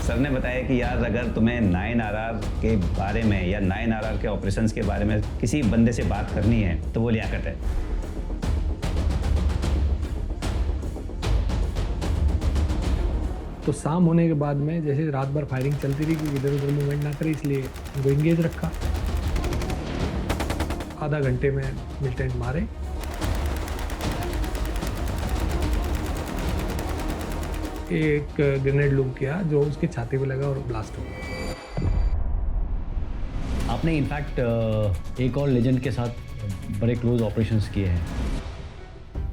Sir ने बताया कि यार अगर तुम्हें 9RR के बारे में या 9RR के ऑपरेशंस के बारे में किसी बंदे से बात करनी है तो वो लियाकत है। तो शाम होने के बाद में जैसे रात भर फायरिंग चलती रही कि इधर उधर मूवमेंट ना करे, इसलिए उनको इंगेज रखा। आधा घंटे में मिलिटेंट मारे। एक ग्रेनेड लूप किया जो उसके छाती पे लगा और ब्लास्ट हो गया। आपने इनफैक्ट एक और लेजेंड के साथ बड़े क्लोज ऑपरेशंस किए हैं।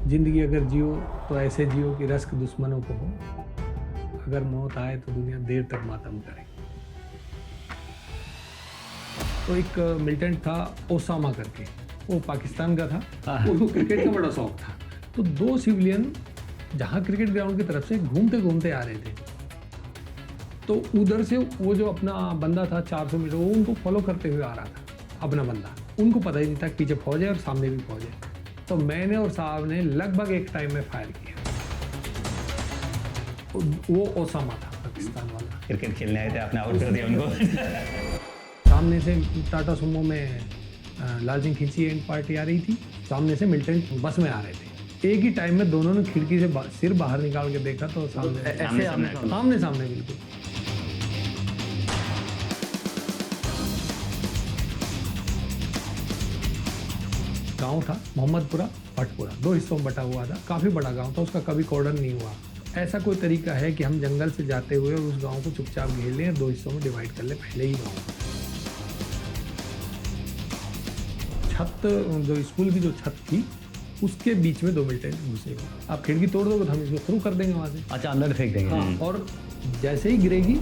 जिंदगी अगर जियो तो ऐसे जियो कि रस्क दुश्मनों को हो, अगर मौत आए तो दुनिया देर तक मातम करे। तो एक मिलिटेंट था ओसामा करके, वो पाकिस्तान का था, उसको क्रिकेट का बड़ा शौक था। तो दो सिविलियन जहाँ क्रिकेट ग्राउंड की तरफ से घूमते घूमते आ रहे थे, तो उधर से वो जो अपना बंदा था 400 मीटर, वो उनको फॉलो करते हुए आ रहा था अपना बंदा। उनको पता ही नहीं था पीछे फौज है और सामने भी फौज है। तो मैंने और साहब ने लगभग एक टाइम में फायर किया। वो ओसामा था पाकिस्तान वाला। क्रिकेट खेलने आए थे, आपने आउट कर दिया उनको। सामने से टाटा सुमो में लाल सिंह खींची एंड पार्टी आ रही थी, सामने से मिलिटेंट बस में आ रहे थे। एक ही टाइम में दोनों ने खिड़की से सिर बाहर निकाल के देखा तो सामने सामने बिल्कुल। गांव था मोहम्मदपुरा भटपुरा, दो हिस्सों में बटा हुआ था। काफ़ी बड़ा गांव था, उसका कभी कॉर्डन नहीं हुआ। ऐसा कोई तरीका है कि हम जंगल से जाते हुए और उस गांव को चुपचाप घेर लें, दो हिस्सों में डिवाइड कर लें पहले ही गांव। छत, जो स्कूल की जो छत थी उसके बीच में दो मिलिटेंट घुसे हुए। आप खिड़की तोड़ दोगे तो हम इसको थ्रू कर देंगे वहाँ से। अच्छा, अंदर फेंक देंगे। हाँ, और जैसे ही गिरेगी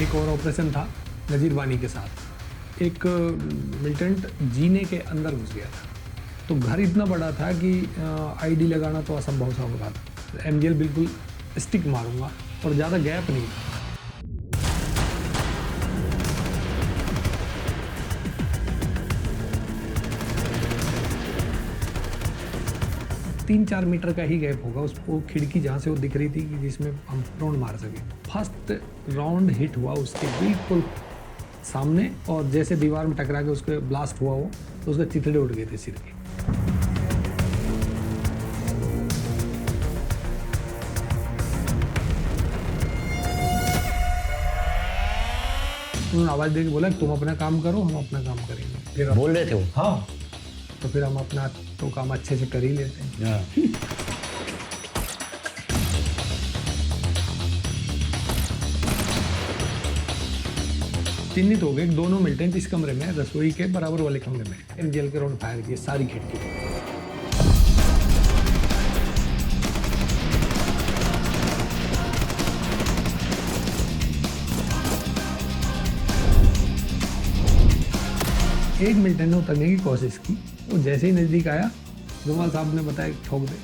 एक और ऑपरेशन था नजीर वानी के साथ। एक मिलिटेंट जीने के अंदर घुस गया था, तो घर इतना बड़ा था कि आईडी लगाना तो असंभव सा हो रहा था। एमजीएल बिल्कुल स्टिक मारूंगा और ज़्यादा गैप नहीं था। 3-4 मीटर का ही गैप होगा उसको, खिड़की जहाँ से वो दिख रही थी कि जिसमें हम राउंड मार सके। फर्स्ट राउंड हिट हुआ उसके बिल्कुल सामने, और जैसे दीवार में टकरा के उसके ब्लास्ट हुआ वो, तो उसके चिथड़े उड़ गए थे सिर के। उन्होंने आवाज़ देके बोला तुम अपना काम करो, हम अपना काम करेंगे। फिर बोल रहे थे वो? हाँ, तो फिर हम अपना तो काम अच्छे से कर ही लेते हैं। चिन्हित हो गए दोनों मिलिटेंट इस कमरे में, रसोई के बराबर वाले कमरे में। एमजीएल के राउंड फायर किए सारी खिड़की। एक मिलिटेंट ने उतरने की कोशिश की, वो जैसे ही नजदीक आया, जमाल साहब ने बताया ठोक दे।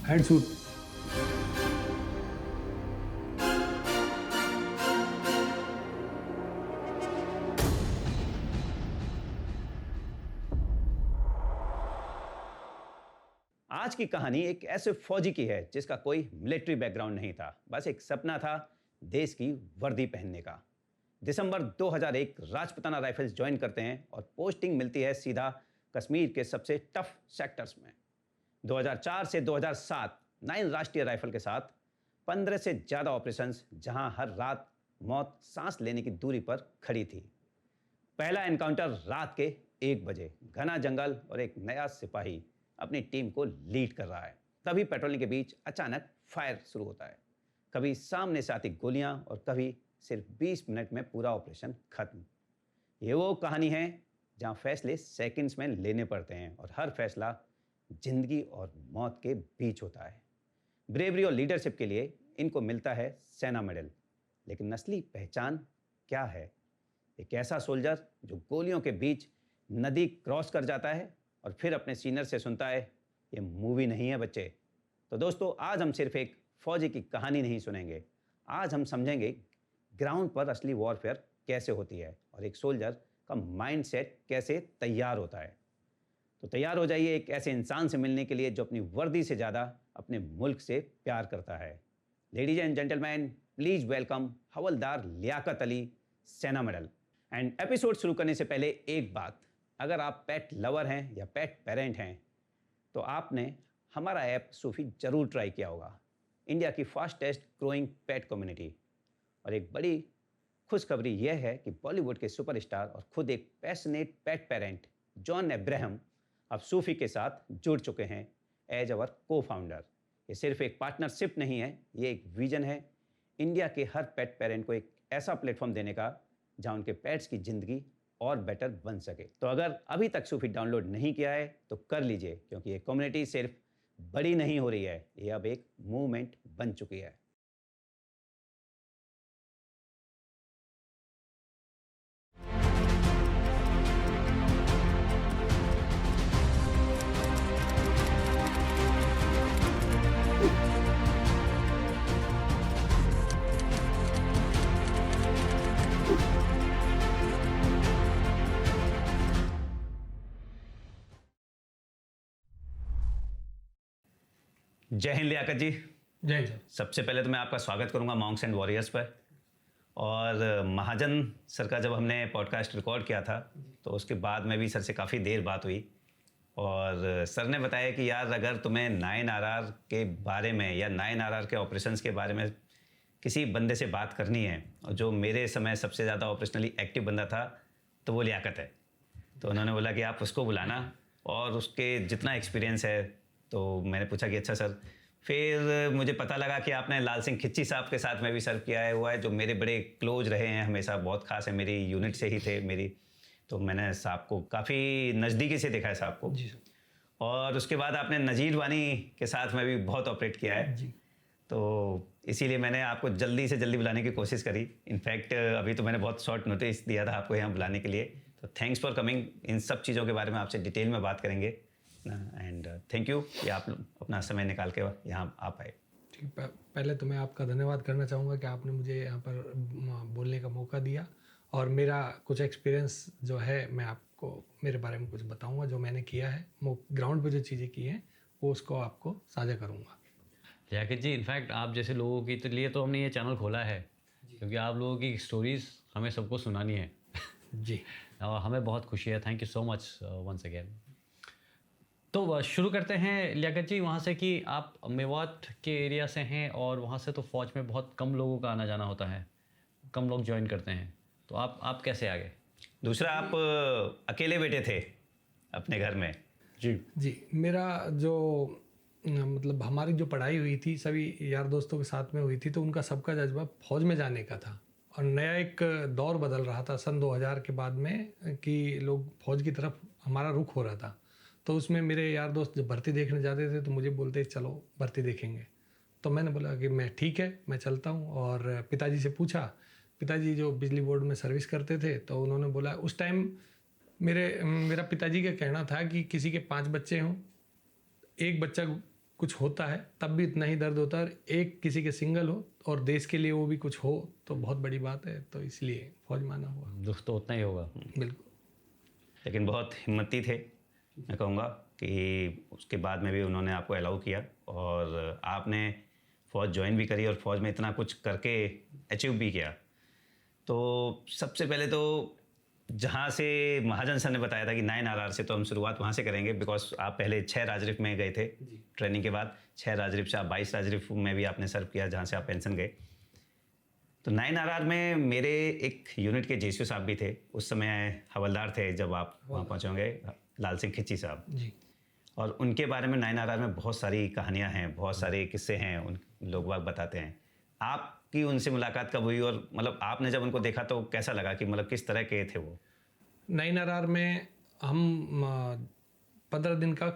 Head shoot. आज की कहानी एक ऐसे फौजी की है जिसका कोई मिलिट्री बैकग्राउंड नहीं था, बस एक सपना था देश की वर्दी पहनने का। दिसंबर 2001 राजपुताना राइफल्स ज्वाइन करते हैं और पोस्टिंग मिलती है सीधा कश्मीर के सबसे टफ सेक्टर्स में। 2004 से 2007 9 राष्ट्रीय राइफल के साथ 15 से ज़्यादा ऑपरेशंस, जहां हर रात मौत सांस लेने की दूरी पर खड़ी थी। पहला एनकाउंटर रात के 1 बजे, घना जंगल और एक नया सिपाही अपनी टीम को लीड कर रहा है। तभी पेट्रोलिंग के बीच अचानक फायर शुरू होता है, कभी सामने से आती गोलियां और कभी सिर्फ 20 मिनट में पूरा ऑपरेशन खत्म। ये वो कहानी है जहां फैसले सेकंड्स में लेने पड़ते हैं और हर फैसला जिंदगी और मौत के बीच होता है। ब्रेवरी और लीडरशिप के लिए इनको मिलता है सेना मेडल, लेकिन असली पहचान क्या है? एक ऐसा सोल्जर जो गोलियों के बीच नदी क्रॉस कर जाता है और फिर अपने सीनियर से सुनता है, ये मूवी नहीं है बच्चे, तो दोस्तों, आज हम सिर्फ एक फौजी की कहानी नहीं सुनेंगे, आज हम समझेंगे ग्राउंड पर असली वॉरफेयर कैसे होती है और एक सोल्जर का माइंडसेट कैसे तैयार होता है। तो तैयार हो जाइए एक ऐसे इंसान से मिलने के लिए जो अपनी वर्दी से ज़्यादा अपने मुल्क से प्यार करता है। Ladies and gentleman, please welcome havildar Liyaqat Ali, Sena medal. And episode शुरू करने से पहले एक बात, अगर आप पेट लवर हैं या पेट पेरेंट हैं तो आपने हमारा ऐप सूफी ज़रूर ट्राई किया होगा। इंडिया की फास्टेस्ट ग्रोइंग पेट कम्युनिटी। और एक बड़ी खुशखबरी यह है कि बॉलीवुड के सुपरस्टार और खुद एक पैशनेट पेट पेरेंट जॉन अब्राहम अब सूफी के साथ जुड़ चुके हैं एज अवर को फाउंडर। ये सिर्फ एक पार्टनरशिप नहीं है, ये एक विजन है इंडिया के हर पेट पेरेंट को एक ऐसा प्लेटफॉर्म देने का जहां उनके पेट्स की ज़िंदगी और बेटर बन सके। तो अगर अभी तक सूफी डाउनलोड नहीं किया है तो कर लीजिए, क्योंकि ये कम्युनिटी सिर्फ बड़ी नहीं हो रही है, ये अब एक मूवमेंट बन चुकी है। जय हिंद लियाकत जी। जय हिंद सर। सबसे पहले तो मैं आपका स्वागत करूंगा मॉन्क्स एंड वॉरियर्स पर। और महाजन सर का जब हमने पॉडकास्ट रिकॉर्ड किया था तो उसके बाद में भी सर से काफ़ी देर बात हुई और सर ने बताया कि यार अगर तुम्हें 9RR के बारे में या 9RR के ऑपरेशंस के बारे में किसी बंदे से बात करनी है, और जो मेरे समय सबसे ज़्यादा ऑपरेशनली एक्टिव बंदा था तो वो लियाकत है। तो उन्होंने बोला कि आप उसको बुलाना और उसके जितना एक्सपीरियंस है। तो मैंने पूछा कि अच्छा सर। फिर मुझे पता लगा कि आपने लाल सिंह खिच्ची साहब के साथ में भी सर्व किया है हुआ है, जो मेरे बड़े क्लोज रहे हैं हमेशा, बहुत खास है, मेरी यूनिट से ही थे मेरी। तो मैंने साहब को काफ़ी नज़दीकी से देखा है साहब को जी सर। और उसके बाद आपने नजीर वानी के साथ में भी बहुत ऑपरेट किया है जी। तो इसीलिए मैंने आपको जल्दी से जल्दी बुलाने की कोशिश करी। इनफैक्ट अभी तो मैंने बहुत शॉर्ट नोटिस दिया था आपको यहाँ बुलाने के लिए। तो थैंक्स फॉर कमिंग। इन सब चीज़ों के बारे में आपसे डिटेल में बात करेंगे एंड थैंक यू कि आप अपना समय निकाल के यहाँ आ पाए। ठीक, पहले तो मैं आपका धन्यवाद करना चाहूँगा कि आपने मुझे यहाँ पर बोलने का मौका दिया और मेरा कुछ एक्सपीरियंस जो है मैं आपको मेरे बारे में कुछ बताऊँगा, जो मैंने किया है ग्राउंड पे जो चीज़ें की हैं वो उसको आपको साझा करूँगा। लियाकत जी, इनफैक्ट आप जैसे लोगों के लिए तो हमने ये चैनल खोला है क्योंकि आप लोगों की स्टोरीज़ हमें सबको सुनानी है। जी। और हमें बहुत खुशी है। Thank you so much once again. तो शुरू करते हैं लियाकत जी वहाँ से कि आप मेवात के एरिया से हैं और वहाँ से तो फ़ौज में बहुत कम लोगों का आना जाना होता है, कम लोग ज्वाइन करते हैं। तो आप कैसे आ गए? दूसरा, आप अकेले बैठे थे अपने घर में। जी, मेरा जो मतलब हमारी जो पढ़ाई हुई थी सभी यार दोस्तों के साथ में हुई थी, तो उनका सबका जज्बा फौज में जाने का था और नया एक दौर बदल रहा था सन 2000 के बाद में कि लोग फौज की तरफ हमारा रुख हो रहा था। तो उसमें मेरे यार दोस्त जब भर्ती देखने जाते थे तो मुझे बोलते चलो भर्ती देखेंगे। तो मैंने बोला कि मैं ठीक है, मैं चलता हूँ। और पिताजी से पूछा, पिताजी जो बिजली बोर्ड में सर्विस करते थे, तो उन्होंने बोला उस टाइम मेरा पिताजी का कहना था कि किसी के 5 बच्चे हों, एक बच्चा कुछ होता है तब भी इतना ही दर्द होता है, एक किसी के सिंगल हो और देश के लिए वो भी कुछ हो तो बहुत बड़ी बात है। तो इसलिए फौज माना हुआ। दुख तो उतना ही होगा। बिल्कुल। लेकिन बहुत हिम्मती थे, मैं कहूँगा कि उसके बाद में भी उन्होंने आपको अलाउ किया और आपने फ़ौज ज्वाइन भी करी और फ़ौज में इतना कुछ करके अचीव भी किया। तो सबसे पहले तो जहाँ से महाजन सर ने बताया था कि 9RR से, तो हम शुरुआत वहाँ से करेंगे बिकॉज आप पहले 6 राजरिफ में गए थे ट्रेनिंग के बाद। 6 राजरिफ से आप 22 राजरिफ में भी आपने सर्व किया जहाँ से आप पेंशन गए। तो 9RR में मेरे एक यूनिट के जेसीओ साहब भी थे, उस समय हवलदार थे जब आप वहाँ पहुँचे होंगे, लाल सिंह खिच्ची साहब जी। और उनके बारे में 9RR में बहुत सारी कहानियाँ हैं, बहुत सारे किस्से हैं, उन लोग बाग बताते हैं। आपकी उनसे मुलाकात कब हुई और मतलब आपने जब उनको देखा तो कैसा लगा कि मतलब किस तरह के थे वो? 9RR में हम 15 दिन का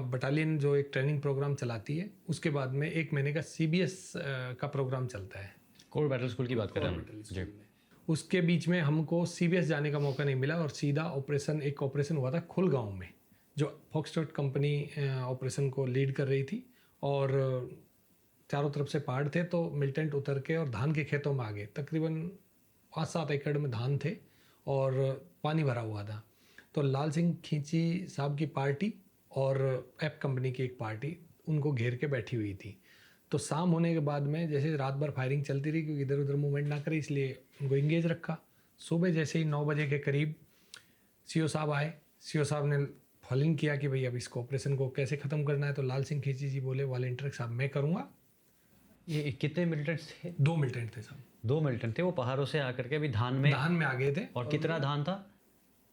बटालियन जो एक ट्रेनिंग प्रोग्राम चलाती है, उसके बाद में 1 महीने का CBS का प्रोग्राम चलता है। कोर बैटल स्कूल की बात कर रहे हैं जी। उसके बीच में हमको CBS जाने का मौका नहीं मिला और सीधा एक ऑपरेशन हुआ था खुलगांव में, जो फॉक्सट्रॉट कंपनी ऑपरेशन को लीड कर रही थी और चारों तरफ से पहाड़ थे, तो मिलिटेंट उतर के और धान के खेतों में आ गए। तकरीबन 5-7 एकड़ में धान थे और पानी भरा हुआ था। तो लाल सिंह खींची साहब की पार्टी और एप कंपनी की एक पार्टी उनको घेर के बैठी हुई थी। तो शाम होने के बाद में जैसे रात भर फायरिंग चलती रही, क्योंकि इधर उधर मूवमेंट ना करे इसलिए उनको इंगेज रखा। सुबह जैसे ही 9 बजे के करीब सीओ साहब आए। सीओ साहब ने फॉलोइंग किया कि भाई अब इसको ऑपरेशन को कैसे ख़त्म करना है। तो लाल सिंह खींची जी बोले वॉलंटियर साहब मैं करूँगा। ये कितने मिलिटेंट्स थे? 2 मिलिटेंट थे साहब। 2 मिलिटेंट थे, वो पहाड़ों से आकर के अभी धान में आ गए थे। और कितना धान था?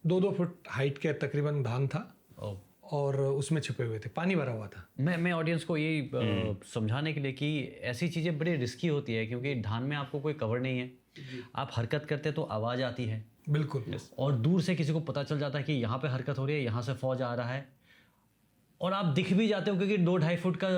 2-2 फुट हाइट के तकरीबन धान था ओ, और उसमें छुपे हुए थे, पानी भरा हुआ था। मैं ऑडियंस को यही समझाने के लिए कि ऐसी चीज़ें बड़ी रिस्की होती है, क्योंकि धान में आपको कोई कवर नहीं है, आप हरकत करते तो आवाज़ आती है बिल्कुल, और दूर से किसी को पता चल जाता है कि यहाँ पे हरकत हो रही है, यहाँ से फौज आ रहा है, और आप दिख भी जाते हो क्योंकि 2-2.5 फुट का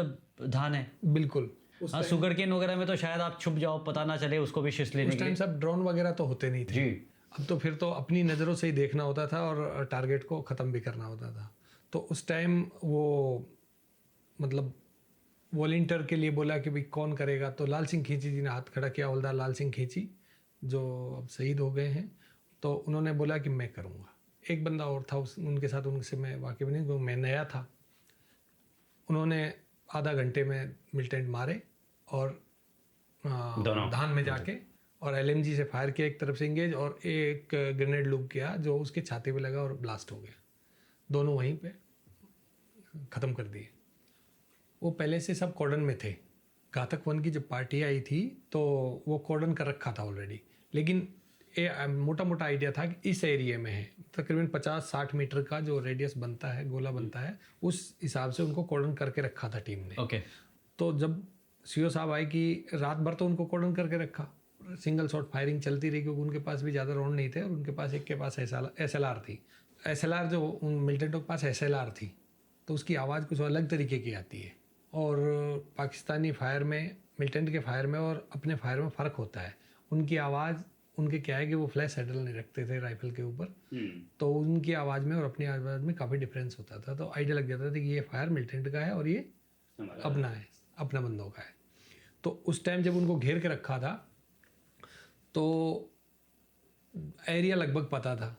धान है। बिल्कुल। हाँ, शुगर केन वगैरह में तो शायद आप छुप जाओ, पता ना चले उसको भी शिश लेने उस के टाइम लिए। सब ड्रोन वगैरह तो होते नहीं थे जी। अब तो फिर तो अपनी नज़रों से ही देखना होता था और टारगेट को ख़त्म भी करना होता था। तो उस टाइम वो मतलब वॉलंटियर के लिए बोला कि भाई कौन करेगा। तो लाल सिंह खींची जी ने हाथ खड़ा किया, हवलदार लाल सिंह खींची जो अब शहीद हो गए हैं। तो उन्होंने बोला कि मैं करूँगा। एक बंदा और था उनके साथ, उनसे मैं वाकिफ नहीं, क्योंकि मैं नया था। उन्होंने आधा घंटे में मिलिटेंट मारे और धान में जाके और एलएमजी से फायर किया एक तरफ से इंगेज, और एक ग्रेनेड लूप किया जो उसके छाती पे लगा और ब्लास्ट हो गया। दोनों वहीं पे ख़त्म कर दिए। वो पहले से सब कॉर्डन में थे। घातक वन की जब पार्टी आई थी तो वो कॉर्डन कर रखा था ऑलरेडी, लेकिन मोटा मोटा आइडिया था कि इस एरिया में है, तकरीबन 50-60 मीटर का जो रेडियस बनता है, गोला बनता है, उस हिसाब से उनको कॉर्डन करके रखा था टीम ने। ओके। तो जब सीओ साहब आए कि रात भर तो उनको कॉर्डन करके रखा, सिंगल शॉट फायरिंग चलती रही, क्योंकि उनके पास भी ज़्यादा राउंड नहीं थे और उनके पास एक के पास SLR थी। SLR जो उन मिलिटेंटों के पास SLR थी, तो उसकी आवाज़ कुछ अलग तरीके की आती है। और पाकिस्तानी फायर में, मिलिटेंट के फायर में और अपने फायर में फ़र्क होता है। उनकी आवाज़, उनके क्या है कि वो फ्लैश हैंडल नहीं रखते थे राइफल के ऊपर, तो उनकी आवाज़ में और अपनी आवाज़ में काफ़ी डिफरेंस होता था। तो आइडिया लग जाता था कि ये फायर मिलिटेंट का है और ये अपना है, अपना बंदों का है। तो उस टाइम जब उनको घेर के रखा था तो एरिया लगभग पता था।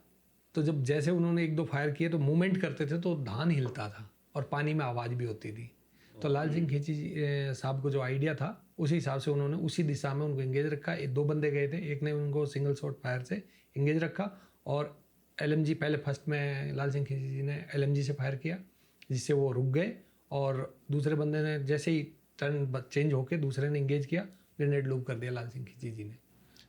तो जब जैसे उन्होंने 1-2 फायर किए तो मूवमेंट करते थे तो धान हिलता था और पानी में आवाज़ भी होती थी। तो लाल सिंह खींची साहब को जो आइडिया था उसी हिसाब से उन्होंने उसी दिशा में उनको इंगेज रखा। 2 बंदे गए थे, एक ने उनको सिंगल शॉट फायर से इंगेज रखा और LMG पहले फर्स्ट में लाल सिंह खींची जी ने LMG से फायर किया, जिससे वो रुक गए, और दूसरे बंदे ने जैसे ही टर्न चेंज होके दूसरे ने इंगेज किया, ग्रेनेड लूप कर दिया लाल सिंह खींची जी ने।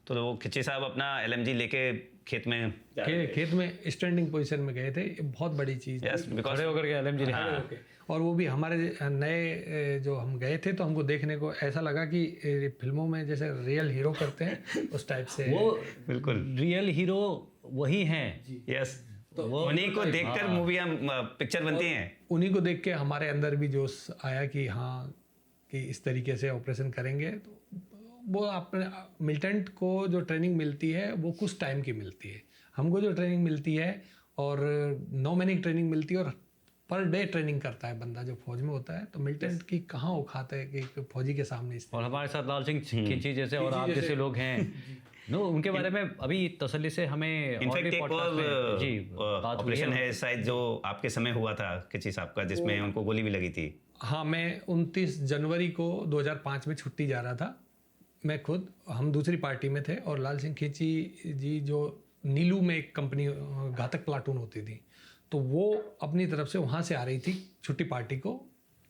तो वो खिच्ची साहब अपना LMG लेके खेत में खेत में स्टैंडिंग पोजीशन में गए थे। ये बहुत बड़ी चीज़ यस बिकॉज खड़े होकर के LMG और वो भी हमारे नए जो हम गए थे तो हमको देखने को ऐसा लगा कि फिल्मों में जैसे रियल हीरो करते हैं उस टाइप से। वो बिल्कुल रियल हीरो वही हैं। यस, तो उन्हीं को देखकर मूवियाँ पिक्चर बनती हैं। उन्हीं को देख के हमारे अंदर भी जोश आया कि हाँ कि इस तरीके से ऑपरेशन करेंगे। तो वो अपने मिलिटेंट को जो ट्रेनिंग मिलती है वो कुछ टाइम की मिलती है, हमको जो ट्रेनिंग मिलती है और 9 महीने की ट्रेनिंग मिलती है और पर डे ट्रेनिंग करता है बंदा जो फौज में होता है। तो मिलिटेंट की कहाँ औकात है कि फौजी के सामने और हमारे साथ लाल सिंह खींची जैसे और आप जैसे लोग हैं नो, उनके बारे में अभी तसल्ली से हमें इनफैक्ट एक और ऑपरेशन है शायद जो आपके समय हुआ था खिच्ची साहब का, जिसमें उनको गोली भी लगी थी। हाँ, मैं 29 जनवरी को 2005 में छुट्टी जा रहा था। मैं खुद, हम दूसरी पार्टी में थे और लाल सिंह खींची जी जो नीलू में एक कंपनी घातक प्लाटून होती थी, तो वो अपनी तरफ से वहाँ से आ रही थी छुट्टी पार्टी को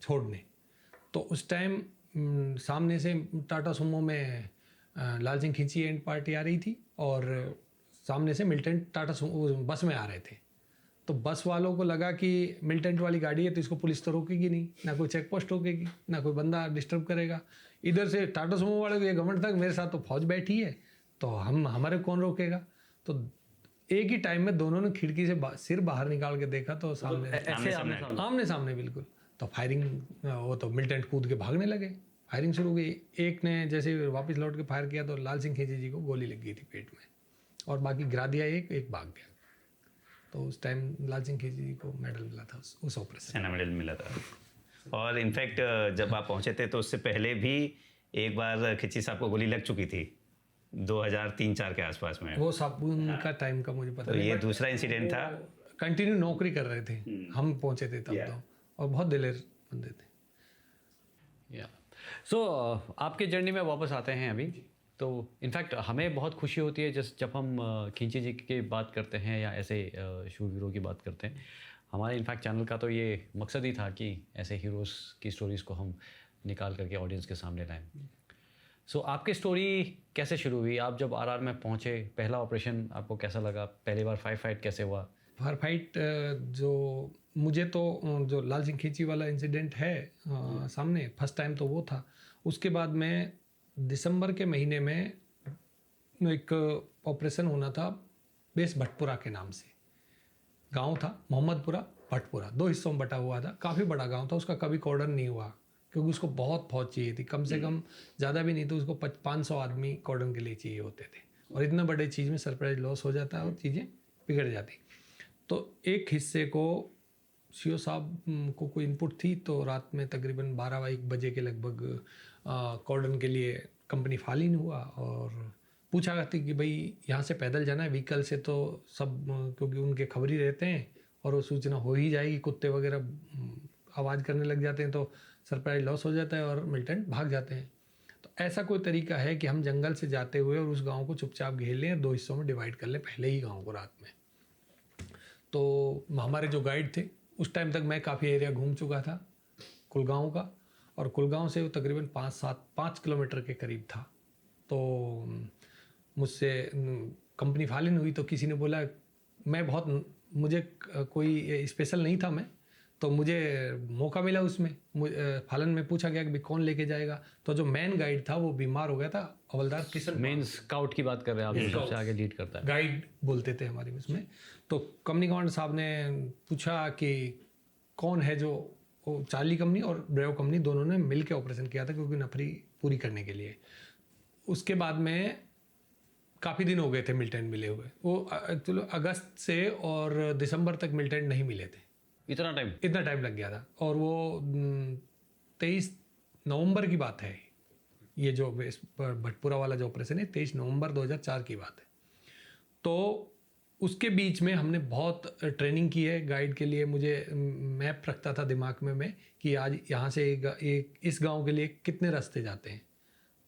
छोड़ने। तो उस टाइम सामने से टाटा सुमो में लाल सिंह खींची एंड पार्टी आ रही थी और सामने से मिलिटेंट टाटा सुमो बस में आ रहे थे। तो बस वालों को लगा कि मिलिटेंट वाली गाड़ी है तो इसको पुलिस तो रोकेगी नहीं, ना कोई चेक पोस्ट रोकेगी, ना कोई बंदा डिस्टर्ब करेगा। इधर से टाटा सुमो वाले को ये घमंड था मेरे साथ तो फौज बैठी है तो हमारे कौन रोकेगा। तो एक ही टाइम में दोनों ने खिड़की से सिर बाहर निकाल के देखा तो सामने आमने सामने बिल्कुल। तो फायरिंग, वो तो मिलिटेंट कूद के भागने लगे, फायरिंग शुरू हो गई। एक ने जैसे वापस लौट के फायर किया तो लाल सिंह खींची जी को गोली लग गई थी पेट में और बाकी गिरा दिया, एक भाग गया। तो उस टाइम लाल सिंह खींची जी को मेडल मिला था उस ऑपरेशन, सेना मेडल मिला था। और इनफैक्ट जब आप पहुंचे थे तो उससे पहले भी एक बार खिची साहब को गोली लग चुकी थी 2003-4 के आसपास में। वो साबुन का टाइम का मुझे पता तो नहीं, ये but दूसरा इंसिडेंट था। कंटिन्यू नौकरी कर रहे थे, हम पहुंचे थे तब Yeah. तो, और बहुत दिलेर बंदे थे। या सो आपके जर्नी में वापस आते हैं अभी। तो इनफैक्ट हमें बहुत खुशी होती है जब हम खिंची जी की बात करते हैं या ऐसे शूरवीरों की बात करते हैं। हमारे इनफैक्ट चैनल का तो ये मकसद ही था कि ऐसे हीरोज़ की स्टोरीज़ को हम निकाल करके ऑडियंस के सामने लाएं। सो आपकी स्टोरी कैसे शुरू हुई? आप जब आरआर में पहुंचे, पहला ऑपरेशन आपको कैसा लगा? पहली बार फाइट कैसे हुआ? फायर फाइट जो मुझे तो जो लाल सिंह खींची वाला इंसिडेंट है सामने, फर्स्ट टाइम तो वो था। उसके बाद में दिसंबर के महीने में एक ऑपरेशन होना था बेस भटपुरा के नाम से। गांव था मोहम्मदपुरा भटपुरा, 2 हिस्सों में बटा हुआ था। काफ़ी बड़ा गांव था, उसका कभी कॉर्डन नहीं हुआ क्योंकि उसको बहुत फौज चाहिए थी। कम से कम ज़्यादा भी नहीं तो उसको 500 आदमी कॉर्डन के लिए चाहिए होते थे। और इतना बड़े चीज़ में सरप्राइज लॉस हो जाता है और चीज़ें बिगड़ जाती। तो एक हिस्से को सीओ साहब को कोई इनपुट थी, तो रात में तकरीबन 12-1 बजे के लगभग कॉर्डन के लिए कंपनी फालिन हुआ और पूछा करती कि भाई यहाँ से पैदल जाना है व्हीकल से, तो सब क्योंकि उनके खबरी रहते हैं और वो सूचना हो ही जाएगी। कुत्ते वगैरह आवाज़ करने लग जाते हैं तो सरप्राइज लॉस हो जाता है और मिलिटेंट भाग जाते हैं। तो ऐसा कोई तरीका है कि हम जंगल से जाते हुए और उस गांव को चुपचाप घेर लें, 2 हिस्सों में डिवाइड कर लें पहले ही गांव को रात में। तो हमारे जो गाइड थे, उस टाइम तक मैं काफ़ी एरिया घूम चुका था कुलगांव का, और कुलगांव से वो तकरीबन 5 किलोमीटर के करीब था। तो मुझसे कंपनी फालिन हुई तो किसी ने बोला, मुझे कोई स्पेशल नहीं था मैं, तो मुझे मौका मिला उसमें। फालन में पूछा गया कि भाई कौन लेके जाएगा, तो जो मेन गाइड था वो बीमार हो गया था, हवलदार किशन। मेन स्काउट की बात कर रहे हैं आप, जो सबसे आगे लीड करता है। गाइड बोलते थे हमारे उसमें। तो कंपनी कमांडर साहब ने पूछा कि कौन है जो, वो चार्ली कंपनी और ब्रेव कंपनी दोनों ने मिल के ऑपरेशन किया था क्योंकि नफरी पूरी करने के लिए। उसके बाद में काफ़ी दिन हो गए थे मिलिटेंट मिले हुए। वो चलो अगस्त से और दिसंबर तक मिलिटेंट नहीं मिले थे। इतना टाइम लग गया था। और वो 23 नवंबर की बात है, ये जो भटपुरा वाला जो ऑपरेशन है 23 नवंबर 2004 की बात है। तो उसके बीच में हमने बहुत ट्रेनिंग की है गाइड के लिए। मुझे मैप रखता था दिमाग में मैं कि आज यहाँ से इस गांव के लिए कितने रास्ते जाते हैं,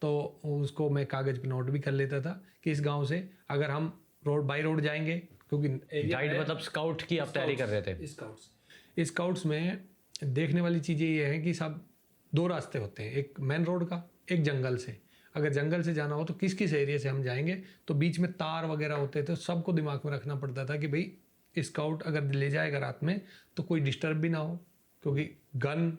तो उसको मैं कागज़ पे नोट भी कर लेता था कि इस गांव से अगर हम रोड बाई रोड जाएंगे, क्योंकि गाइड मतलब स्काउट की आप तैयारी कर रहे थे। स्काउट्स में देखने वाली चीज़ें ये हैं कि सब 2 रास्ते होते हैं, एक मेन रोड का, एक जंगल से। अगर जंगल से जाना हो तो किस किस एरिया से हम जाएंगे, तो बीच में तार वगैरह होते थे, सबको दिमाग में रखना पड़ता था कि भाई स्काउट अगर ले जाएगा रात में तो कोई डिस्टर्ब भी ना हो, क्योंकि गन,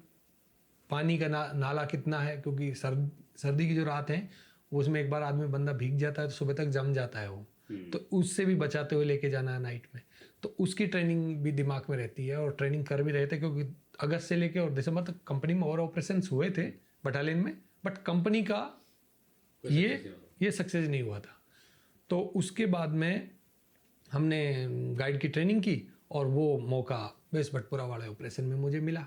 पानी का नाला कितना है, क्योंकि सर्दी की जो रात है उसमें एक बार आदमी बंदा भीग जाता है तो सुबह तक जम जाता है वो, तो उससे भी बचाते हुए लेके जाना है नाइट में। तो उसकी ट्रेनिंग भी दिमाग में रहती है और ट्रेनिंग कर भी रहे थे, क्योंकि अगस्त से लेके और दिसंबर तक कंपनी में और ऑपरेशन हुए थे बटालियन में, बट कंपनी का ये सक्सेस नहीं हुआ था। तो उसके बाद में हमने गाइड की ट्रेनिंग की और वो मौका बेस भटपुरा वाले ऑपरेशन में मुझे मिला।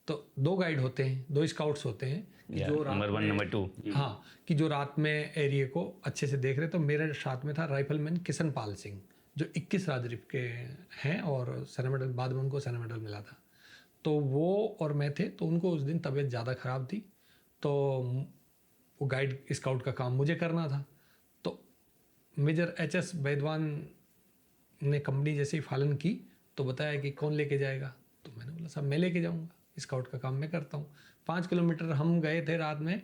तो 2 गाइड होते हैं, 2 स्काउट्स होते हैं, जो नंबर 1 नंबर 2, हाँ, कि जो रात में एरिया को अच्छे से देख रहे। तो मेरे साथ में था राइफलमैन किशन पाल सिंह, जो 21 राजरीफ के हैं और सेना मेडल, बाद में उनको सेना मेडल मिला था। तो वो और मैं थे, तो उनको उस दिन तबीयत ज़्यादा ख़राब थी, तो वो गाइड स्काउट का काम मुझे करना था। तो मेजर HS वैदवान ने कंपनी जैसे ही फालन की तो बताया कि कौन लेके जाएगा, तो मैंने बोला साहब मैं लेके जाऊँगा, स्काउट का काम मैं करता हूँ। 5 किलोमीटर हम गए थे रात में,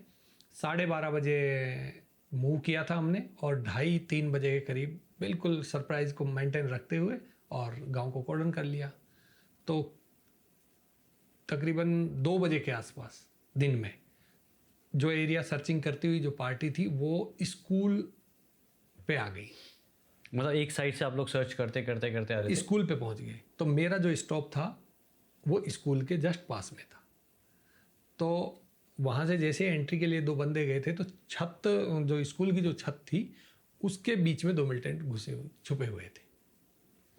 12:30 बजे मूव किया था हमने, और 2:30-3 बजे के करीब बिल्कुल सरप्राइज को मेंटेन रखते हुए और गांव को कॉर्डन कर लिया। तो तकरीबन 2 बजे के आसपास दिन में जो एरिया सर्चिंग करती हुई जो पार्टी थी वो स्कूल पे आ गई। मतलब एक साइड से आप लोग सर्च करते करते करते आ रहे थे, स्कूल पे पहुंच गए। तो मेरा जो स्टॉप था वो स्कूल के जस्ट पास में था। तो वहाँ से जैसे एंट्री के लिए 2 बंदे गए थे, तो छत, जो स्कूल की जो छत थी उसके बीच में 2 मिलिटेंट छुपे हुए थे।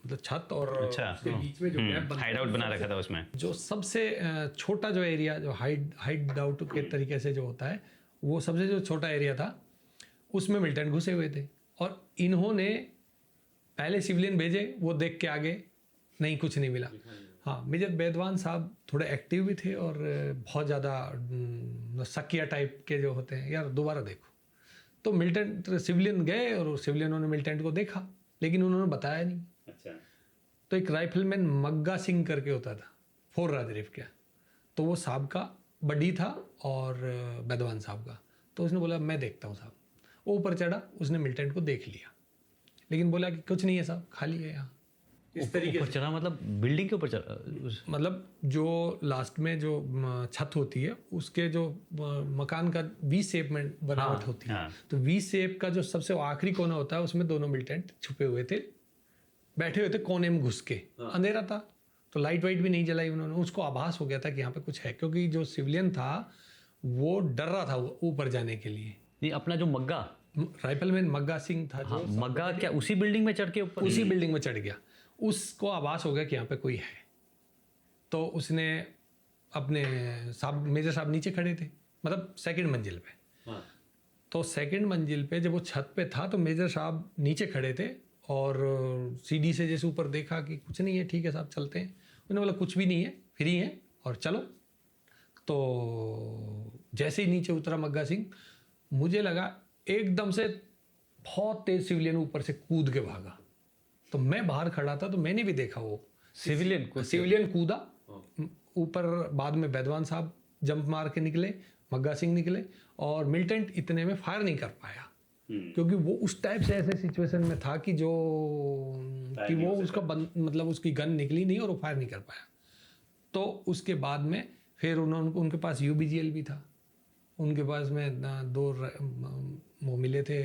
मतलब छत और अच्छा, उसके बीच में जो गैप बनता हाइड आउट बना रखा था उसमें। जो सबसे छोटा जो एरिया जो हाइड आउट के तरीके से जो होता है, वो सबसे जो छोटा एरिया था उसमें मिलिटेंट घुसे हुए थे। और इन्होंने पहले सिविलियन भेजे, वो देख के आगे नहीं, कुछ नहीं मिला। हाँ, मेजर बेदवान साहब थोड़े एक्टिव भी थे और बहुत ज़्यादा सकिया टाइप के जो होते हैं, यार दोबारा देखो। तो मिलिटेंट सिविलियन गए और सिविलियनों ने मिलिटेंट को देखा, लेकिन उन्होंने बताया नहीं। अच्छा। तो एक राइफलमैन मग्गा सिंह करके होता था, फोर राजरीफ का, तो वो साहब का बडी था और बेदवान साहब का। तो उसने बोला मैं देखता हूँ साहब। वो ऊपर चढ़ा, उसने मिलिटेंट को देख लिया, लेकिन बोला कि कुछ नहीं है साहब, खाली है यहाँ। इस तरीके ऊपर चढ़ा मतलब बिल्डिंग के ऊपर चढ़ा? मतलब जो लास्ट में जो छत होती है उसके जो मकान का वी शेप में बनावट होती है, तो वी शेप का जो सबसे आखिरी कोना होता है उसमें दोनों मिलिटेंट छुपे हुए थे, बैठे हुए थे कोने में घुस के। अंधेरा था तो लाइट वाइट भी नहीं जलाई उन्होंने, उसको आभास हो गया था कि यहाँ पे कुछ है, क्योंकि जो सिविलियन था वो डर रहा था ऊपर जाने के लिए। नहीं, अपना जो मग्गा, राइफलमैन मग्गा सिंह था, हाँ, मग्गा क्या उसी बिल्डिंग में चढ़ के ऊपर? उसी बिल्डिंग में चढ़ गया। उसको आभास हो गया कि यहाँ पे कोई है, तो उसने अपने साहब, मेजर साहब नीचे खड़े थे, मतलब सेकंड मंजिल पे। तो सेकंड मंजिल पे जब वो छत पे था तो मेजर साहब नीचे खड़े थे और सीढ़ी से जैसे ऊपर देखा कि कुछ नहीं है, ठीक है साहब चलते हैं। उन्होंने बोला कुछ भी नहीं है, फ्री हैं और चलो। तो जैसे ही नीचे उतरा मग्गा सिंह, मुझे लगा एकदम से बहुत तेज सिविलियन ऊपर से कूद के भागा। तो मैं बाहर खड़ा था तो मैंने भी देखा वो सिविलियन कूदा ऊपर। बाद में बेदवान साहब जंप मार के निकले, मग्गा सिंह निकले, और मिलिटेंट इतने में फायर नहीं कर पाया, क्योंकि वो उस टाइप से ऐसे सिचुएशन में था कि जो कि वो उसका मतलब उसकी गन निकली नहीं और वो फायर नहीं कर पाया। तो उसके बाद में फिर उनके पास UBGL भी था, उनके पास में वो मिले थे,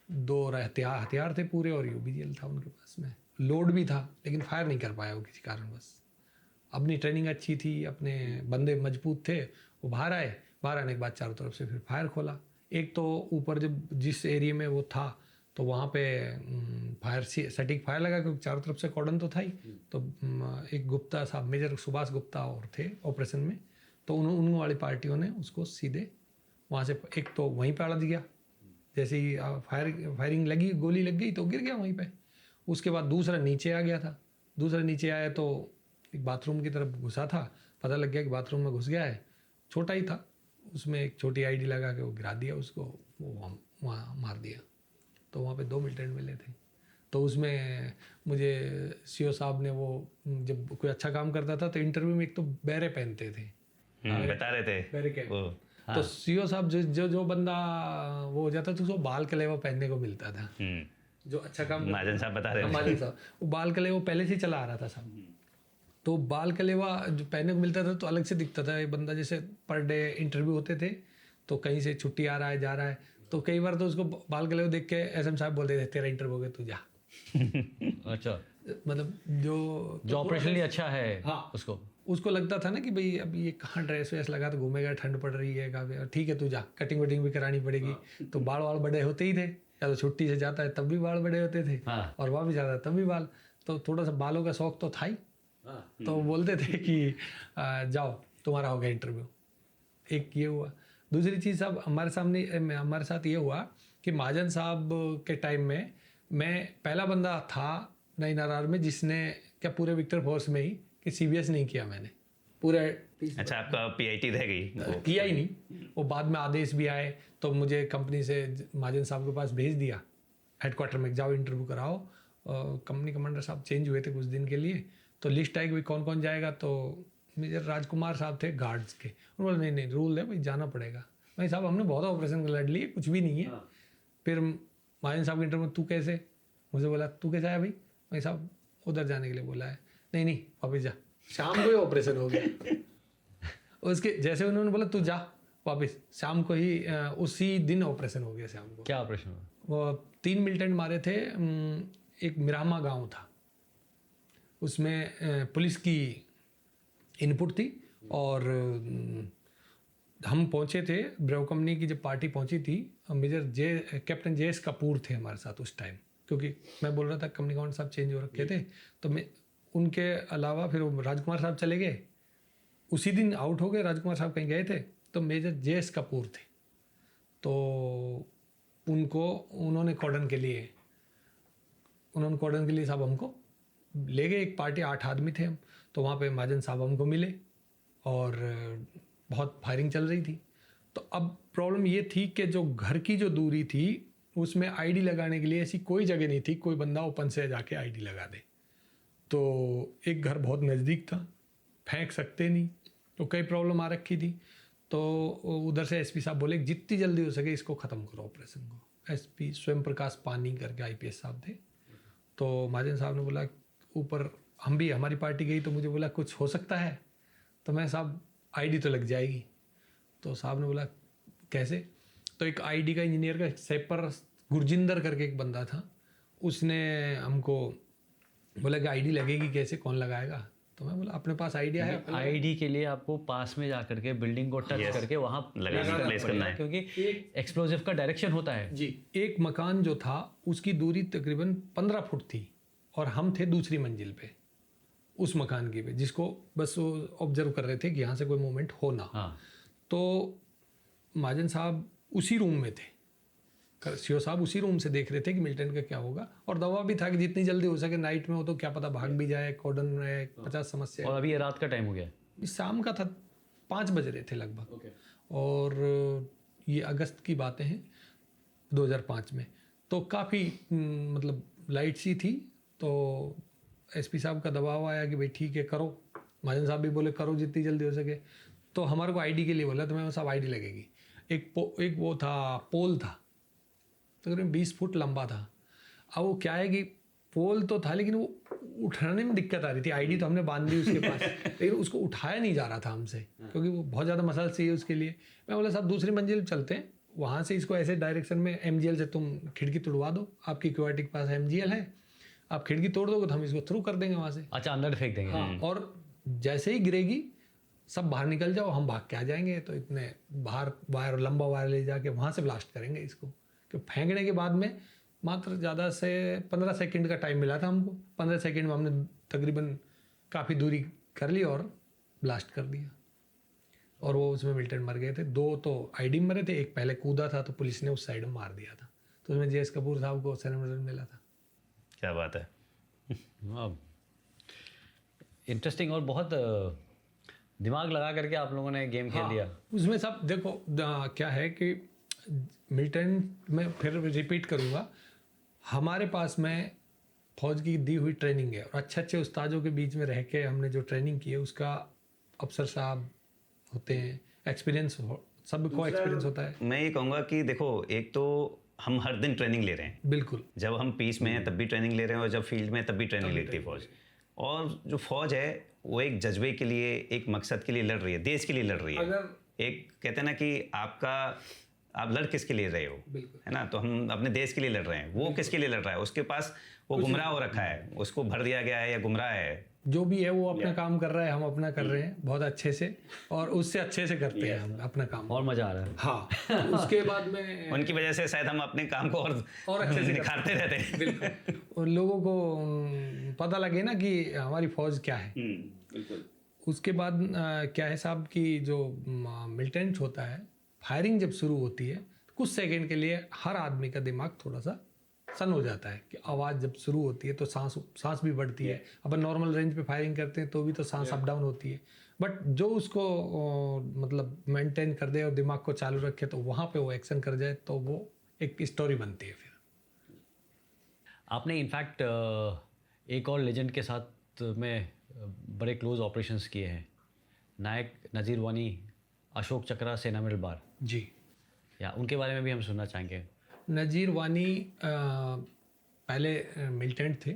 2 हथियार थे पूरे, और UBGL था उनके पास में, लोड भी था, लेकिन फायर नहीं कर पाया वो किसी कारणवश। अपनी ट्रेनिंग अच्छी थी, अपने बंदे मजबूत थे, वो बाहर आए। बाहर आने के बाद चारों तरफ से फिर फायर खोला। एक तो ऊपर जब जिस एरिया में वो था तो वहाँ पे फायर सटीक फायर लगा, क्योंकि चारों तरफ से कॉर्डन तो था ही। तो एक गुप्ता साहब, मेजर सुभाष गुप्ता और थे ऑपरेशन में, तो उन वाली पार्टियों ने उसको सीधे वहाँ से एक तो वहीं पे अड़ा दिया। जैसे ही फायरिंग लगी, गोली लग गई तो गिर गया वहीं पे। उसके बाद दूसरा नीचे आ गया था। दूसरा नीचे आया तो एक बाथरूम की तरफ घुसा था, पता लग गया कि बाथरूम में घुस गया है, छोटा ही था, उसमें एक छोटी आईडी लगा के वो गिरा दिया उसको, वो वहाँ मार दिया। तो वहाँ पे 2 मिलिटेंट मिले थे। तो उसमें मुझे CO साहब ने, वो जब कोई अच्छा काम करता था तो इंटरव्यू में एक तो बैरे पहनते थे, बता रहे थे बैरे के। तो CO साहब जो बंदा वो हो जाता था उसको बाल कलेवा पहनने को मिलता था, जो अच्छा काम। महाजन साहब बता रहे थे। महाजन साहब वो बाल कलेवा पहले से चला आ रहा था साहब। तो बाल कलेवा जो पहनने को मिलता था तो अलग से दिखता था। ये बंदा जैसे पर डे इंटरव्यू होते थे तो कहीं से छुट्टी आ रहा है, जा रहा है, तो कई बार तो उसको बाल कलेवा देख के SM साहब बोलते थे तेरा इंटरव्यू हो गया, तू जा। अच्छा, मतलब जो ऑपरेशनली अच्छा है। हाँ, उसको लगता था ना कि भाई अब ये कहाँ ड्रेस वेस लगा तो घूमेगा, ठंड पड़ रही है, कहाँ ठीक है तू जा, कटिंग वटिंग भी करानी पड़ेगी। तो बाल वाल बड़े होते ही थे, या तो छुट्टी से जाता है तब भी बाल बड़े होते थे, और वापस जाता है तब भी बाल। तो थोड़ा सा बालों का शौक तो था ही। तो बोलते थे कि जाओ तुम्हारा हो गया इंटरव्यू। एक ये हुआ। दूसरी चीज़ साहब हमारे साथ ये हुआ कि महाजन साहब के टाइम में मैं पहला बंदा था 9RR में जिसने, क्या पूरे विक्टर फोर्स में ही, कि CBS नहीं किया मैंने पूरे। अच्छा, आपका PIT रह गई? किया ही नहीं। वो बाद में आदेश भी आए तो मुझे कंपनी से महाजन साहब के पास भेज दिया हेडक्वार्टर में, जाओ इंटरव्यू कराओ। कंपनी कमांडर साहब चेंज हुए थे कुछ दिन के लिए, तो लिस्ट आई कि कौन कौन जाएगा। तो मेजर राजकुमार साहब थे गार्ड्स के, उन्होंने बोला नहीं रूल है भाई, जाना पड़ेगा। भाई साहब हमने बहुत ऑपरेशन लड़ लिए, कुछ भी नहीं है। फिर महाजन साहब के इंटरव्यू, तू कैसे, मुझे बोला तू कैसे आया भाई साहब उधर जाने के लिए बोला है। नहीं वापस जा, शाम को ही ऑपरेशन हो गया। उसके जैसे उन्होंने बोला तू जा वापस, शाम को ही उसी दिन ऑपरेशन हो गया शाम को। क्या ऑपरेशन हुआ? वो 3 मिलिटेंट मारे थे। एक मिरामा गांव था, उसमें पुलिस की इनपुट थी, और हम पहुंचे थे, ब्रेव कंपनी की जब पार्टी पहुंची थी, मेजर कैप्टन JS कपूर थे हमारे साथ उस टाइम। क्योंकि मैं बोल रहा था कंपनी कमांडर साहब चेंज हो रखे थे, तो मैं उनके अलावा फिर वो राजकुमार साहब चले गए, उसी दिन आउट हो गए, राजकुमार साहब कहीं गए थे, तो मेजर JS कपूर थे, तो उन्होंने कॉर्डन के लिए साहब हमको ले गए। एक पार्टी 8 आदमी थे हम, तो वहाँ पे महाजन साहब हमको मिले और बहुत फायरिंग चल रही थी। तो अब प्रॉब्लम ये थी कि जो घर की जो दूरी थी उसमें आईडी लगाने के लिए ऐसी कोई जगह नहीं थी, कोई बंदा ओपन से जाके आईडी लगा दे। तो एक घर बहुत नज़दीक था, फेंक सकते नहीं, तो कई प्रॉब्लम आ रखी थी। तो उधर से SP साहब बोले जितनी जल्दी हो सके इसको ख़त्म करो ऑपरेशन को। SP स्वयं प्रकाश पानी करके IPS साहब थे। तो महाजन साहब ने बोला ऊपर, हमारी पार्टी गई तो मुझे बोला कुछ हो सकता है, तो मैं साहब आईडी तो लग जाएगी। तो साहब ने बोला कैसे? तो एक आईडी का इंजीनियर का सेपर गुरजिंदर करके एक बंदा था, उसने हमको बोला कि आईडी लगेगी कैसे, कौन लगाएगा? तो मैं बोला अपने पास आइडिया है। आईडी के लिए आपको पास में जा करके बिल्डिंग को टच करके वहाँ प्लेस करना है, क्योंकि एक्सप्लोजिव का डायरेक्शन होता है जी। एक मकान जो था उसकी दूरी तकरीबन 15 फुट थी और हम थे दूसरी मंजिल पे उस मकान की पे, जिसको बस वो ऑब्जर्व कर रहे थे कि यहाँ से कोई मूवमेंट हो ना। हाँ। तो महाजन साहब उसी रूम में थे, CO साहब उसी रूम से देख रहे थे कि मिल्टन का क्या होगा, और दवा भी था कि जितनी जल्दी हो सके नाइट में हो तो क्या पता भाग भी जाए, कॉर्डन में 50 समस्या। और अभी ये रात का टाइम हो गया, शाम का था, 5 बज रहे थे लगभग। और ये अगस्त की बातें हैं 2005 में। तो काफ़ी मतलब लाइट सी थी। तो SP साहब का दबाव आया कि भाई ठीक है करो, महाजन साहब भी बोले करो जितनी जल्दी हो सके। तो हमारे को आईडी के लिए बोला, तो मैं साहब आईडी लगेगी। एक वो था, पोल था तकरीबन 20 फुट लंबा था। अब वो क्या है कि पोल तो था लेकिन वो उठाने में दिक्कत आ रही थी। आईडी तो हमने बांध दी उसके पास लेकिन उसको उठाया नहीं जा रहा था हमसे, क्योंकि वो बहुत ज़्यादा मसल चाहिए उसके लिए। मैं बोला साहब दूसरी मंजिल चलते हैं, वहाँ से इसको ऐसे डायरेक्शन में MGL से तुम खिड़की तोड़वा दो, आपकी क्यूआरटी के पास MGL है, आप खिड़की तोड़ दोगे तो हम इसको थ्रू कर देंगे वहाँ से। अच्छा, अंदर फेंक देंगे। हाँ, और जैसे ही गिरेगी सब बाहर निकल जाओ, हम भाग के आ जाएंगे। तो इतने बाहर वायर, लंबा वायर ले जाके वहाँ से ब्लास्ट करेंगे इसको। कि फेंकने के बाद में मात्र ज़्यादा से 15 सेकंड का टाइम मिला था हमको। 15 सेकंड में हमने तकरीबन काफ़ी दूरी कर ली और ब्लास्ट कर दिया। और वो उसमें मिल्टन मर गए थे। 2 तो आईडी में मरे थे, एक पहले कूदा था तो पुलिस ने उस साइड में मार दिया था। तो उसमें JS कपूर साहब को सैल्यूट मेडल मिला था। क्या बात है, इंटरेस्टिंग। और बहुत दिमाग लगा करके आप लोगों ने गेम खेल दिया। उसमें सब देखो क्या है कि मिल्टन में फिर रिपीट करूँगा, हमारे पास में फौज की दी हुई ट्रेनिंग है और अच्छे अच्छे उस्तादों के बीच में रह के हमने जो ट्रेनिंग की है उसका अफसर साहब होते हैं, एक्सपीरियंस सबको एक्सपीरियंस होता है। मैं ये कहूँगा कि देखो, एक तो हम हर दिन ट्रेनिंग ले रहे हैं, बिल्कुल। जब हम पीस में हैं तब भी ट्रेनिंग ले रहे हैं और जब फील्ड में तब भी ट्रेनिंग लेती है फौज। और जो फौज है वो एक जज्बे के लिए, एक मकसद के लिए लड़ रही है, देश के लिए लड़ रही है। एक कहते हैं ना कि आप लड़ किसके लिए रहे हो, है ना? तो हम अपने देश के लिए लड़ रहे हैं, वो किसके लिए लड़ रहा है? उसके पास वो गुमराह हो रखा है, उसको भर दिया गया है या गुमराह है। जो भी है वो अपना काम कर रहा है, हम अपना कर रहे हैं बहुत अच्छे से, और उससे अच्छे से करते हैं हम अपना काम, और मजा आ रहा है। हाँ। उसके बाद में उनकी वजह से शायद हम अपने काम को और अच्छे से निखारते रहते हैं। बिल्कुल। और लोगों को पता लगे ना कि हमारी फौज क्या है। बिल्कुल। उसके बाद क्या है साहब कि जो मिलिटेंट होता है, फायरिंग जब शुरू होती है कुछ सेकंड के लिए हर आदमी का दिमाग थोड़ा सा सन हो जाता है कि आवाज़ जब शुरू होती है तो सांस भी बढ़ती है। अपन नॉर्मल रेंज पे फायरिंग करते हैं तो भी तो सांस अप डाउन होती है, बट जो उसको मतलब मेंटेन कर दे और दिमाग को चालू रखे तो वहाँ पे वो एक्शन कर जाए तो वो एक स्टोरी बनती है। फिर आपने इनफैक्ट एक और लेजेंड के साथ में बड़े क्लोज ऑपरेशंस किए हैं, नायक नज़ीर वानी, अशोक चक्रा, सेना मेडल बार जी, या उनके बारे में भी हम सुनना चाहेंगे। नज़ीर वानी पहले मिलिटेंट थे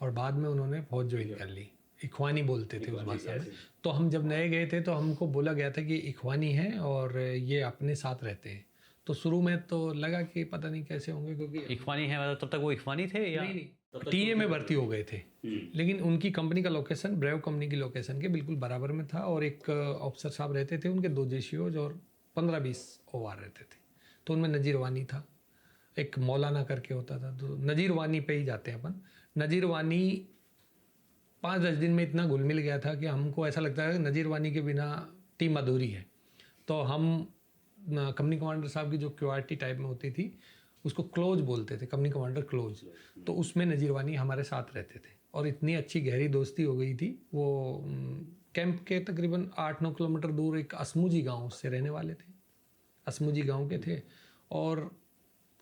और बाद में उन्होंने फौज ज्वाइन कर ली। इखवानी बोलते थे उस भाषा में। तो हम जब नए गए थे तो हमको बोला गया था कि इखवानी है और ये अपने साथ रहते हैं। तो शुरू में तो लगा कि पता नहीं कैसे होंगे, क्योंकि इखवानी है मतलब तब तक वो इखवानी थे या नहीं, TA में भर्ती हो गए थे, लेकिन उनकी कंपनी का लोकेशन ब्रेव कंपनी की लोकेशन के बिल्कुल बराबर में था। और एक अफसर साहब रहते थे, उनके 2 JCOs और 15-20 OR रहते थे, तो उनमें नज़ीर वानी था। एक मौलाना करके होता था, तो नजीर वानी पे ही जाते हैं अपन। नजीर वानी 5-10 दिन में इतना घुल मिल गया था कि हमको ऐसा लगता है कि नजीर वानी के बिना टीम अधूरी है। तो हम कंपनी कमांडर साहब की जो क्यूआरटी टाइप में होती थी उसको क्लोज बोलते थे, कंपनी कमांडर क्लोज। तो उसमें नजीर वानी हमारे साथ रहते थे और इतनी अच्छी गहरी दोस्ती हो गई थी। वो कैंप के तकरीबन 8-9 किलोमीटर दूर एक असमुजी गांव से रहने वाले थे, असमुजी गांव के थे। और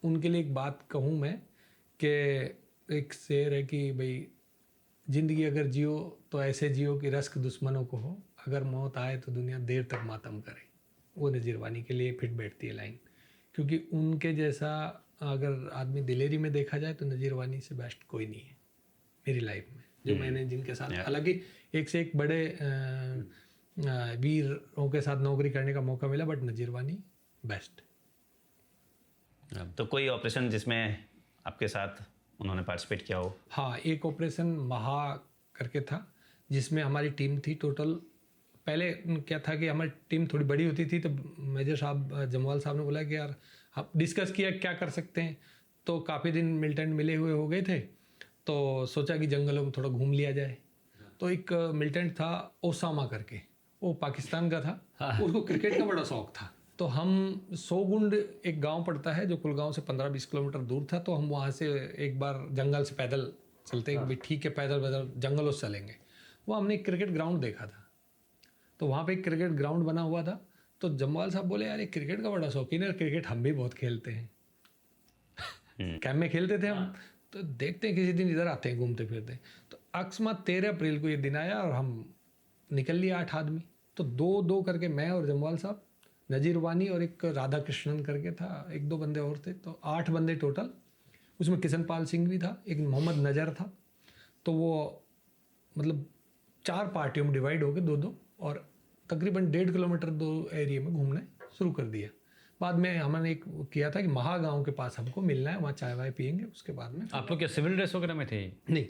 उनके लिए एक बात कहूँ मैं कि एक शेर है कि भाई ज़िंदगी अगर जियो तो ऐसे जियो कि रस्क दुश्मनों को हो, अगर मौत आए तो दुनिया देर तक मातम करे। वो नजीर वानी के लिए फिट बैठती है लाइन, क्योंकि उनके जैसा अगर आदमी दिलेरी में देखा जाए तो नजीर वानी से बेस्ट कोई नहीं है मेरी लाइफ में, जो मैंने जिनके साथ, हालांकि एक से एक बड़े वीरों के साथ नौकरी करने का मौका मिला, बट नजीर वानी बेस्ट। तो कोई ऑपरेशन जिसमें आपके साथ उन्होंने पार्टिसिपेट किया हो? हाँ, एक ऑपरेशन महा करके था जिसमें हमारी टीम थी टोटल। पहले क्या था कि हमारी टीम थोड़ी बड़ी होती थी, तो मेजर साहब जमवाल साहब ने बोला कि यार हम डिस्कस किया क्या कर सकते हैं। तो काफ़ी दिन मिलिटेंट मिले हुए हो गए थे, तो सोचा कि जंगलों में थोड़ा घूम लिया जाए। तो एक मिलिटेंट था ओसामा करके, वो पाकिस्तान का था, उसको क्रिकेट का बड़ा शौक था। तो हम सोगुंड एक गांव पड़ता है जो कुलगांव से 15-20 किलोमीटर दूर था, तो हम वहाँ से एक बार जंगल से पैदल चलते हैं, भाई ठीक है पैदल जंगलों से चलेंगे। वो हमने एक क्रिकेट ग्राउंड देखा था, तो वहाँ पे एक क्रिकेट ग्राउंड बना हुआ था। तो जमवाल साहब बोले यार ये क्रिकेट का बड़ा शौकीन है, क्रिकेट हम भी बहुत खेलते हैं, कैंप में खेलते थे हम, तो देखते हैं किसी दिन इधर आते हैं घूमते फिरते। तो अकस्मात 13 अप्रैल को ये दिन आया और हम निकल लिए 8 आदमी। तो 2-2 करके मैं और जमवाल साहब, नजीर वानी और एक राधा कृष्णन करके था, 1-2 बंदे और थे, तो 8 बंदे टोटल। उसमें किशन पाल सिंह भी था, एक मोहम्मद नज़र था। तो वो मतलब 4 पार्टियों में डिवाइड हो गए 2-2, और तकरीबन 1.5 किलोमीटर 2 एरिया में घूमने शुरू कर दिया। बाद में हमने एक किया था कि महा गाँव के पास हमको मिलना है, वहाँ चाय वाय पियेंगे, उसके बाद में। आप लोग क्या सिविल ड्रेस वगैरह में थे? नहीं,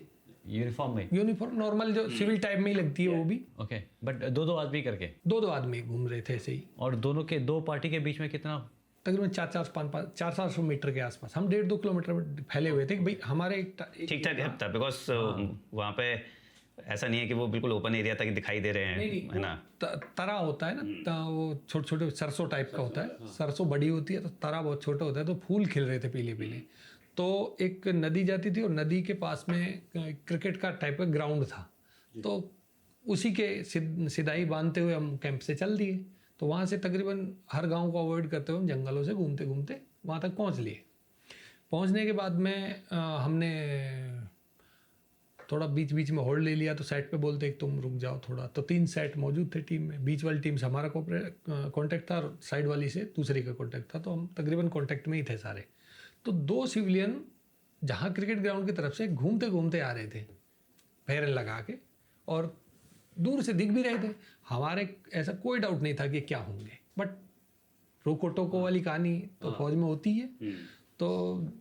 यूनिफॉर्म में? यूनिफॉर्म नॉर्मल जो सिविल टाइप में ही लगती है वो भी। ओके, बट 2-2 आदमी करके? 2-2 आदमी घूम रहे थे ऐसे ही। और दोनों के 2 पार्टी के बीच में कितना? तकरीबन 400 मीटर के आसपास। हम 1.5-2 किलोमीटर में फैले हुए थे कि भाई हमारे ठीक ठाक था, बिकॉज वहाँ पे ऐसा नहीं है कि वो बिल्कुल ओपन एरिया तक दिखाई दे रहे हैं, है ना? तरा होता है ना, वो छोटे छोटे सरसों टाइप का होता है, सरसों बड़ी होती है तो तरा बहुत छोटा होता है, तो फूल खिल रहे थे पीले पीले। तो एक नदी जाती थी और नदी के पास में क्रिकेट का टाइप का ग्राउंड था, तो उसी के सिदाई बांधते हुए हम कैंप से चल दिए। तो वहाँ से तकरीबन हर गांव को अवॉइड करते हुए हम जंगलों से घूमते घूमते वहाँ तक पहुँच लिए। पहुँचने के बाद में हमने थोड़ा बीच बीच में होल्ड ले लिया, तो सेट पे बोलते कि तुम रुक जाओ थोड़ा। तो 3 सेट मौजूद थे टीम में, बीच वाली टीम से हमारा कॉन्टैक्ट था और साइड वाली से दूसरी का कॉन्टैक्ट था, तो हम तकरीबन कॉन्टैक्ट में ही थे सारे। तो 2 सिविलियन जहाँ क्रिकेट ग्राउंड की तरफ से घूमते घूमते आ रहे थे फेरन लगा के, और दूर से दिख भी रहे थे। हमारे ऐसा कोई डाउट नहीं था कि क्या होंगे, बट रोको टोको वाली कहानी तो फौज में होती है। तो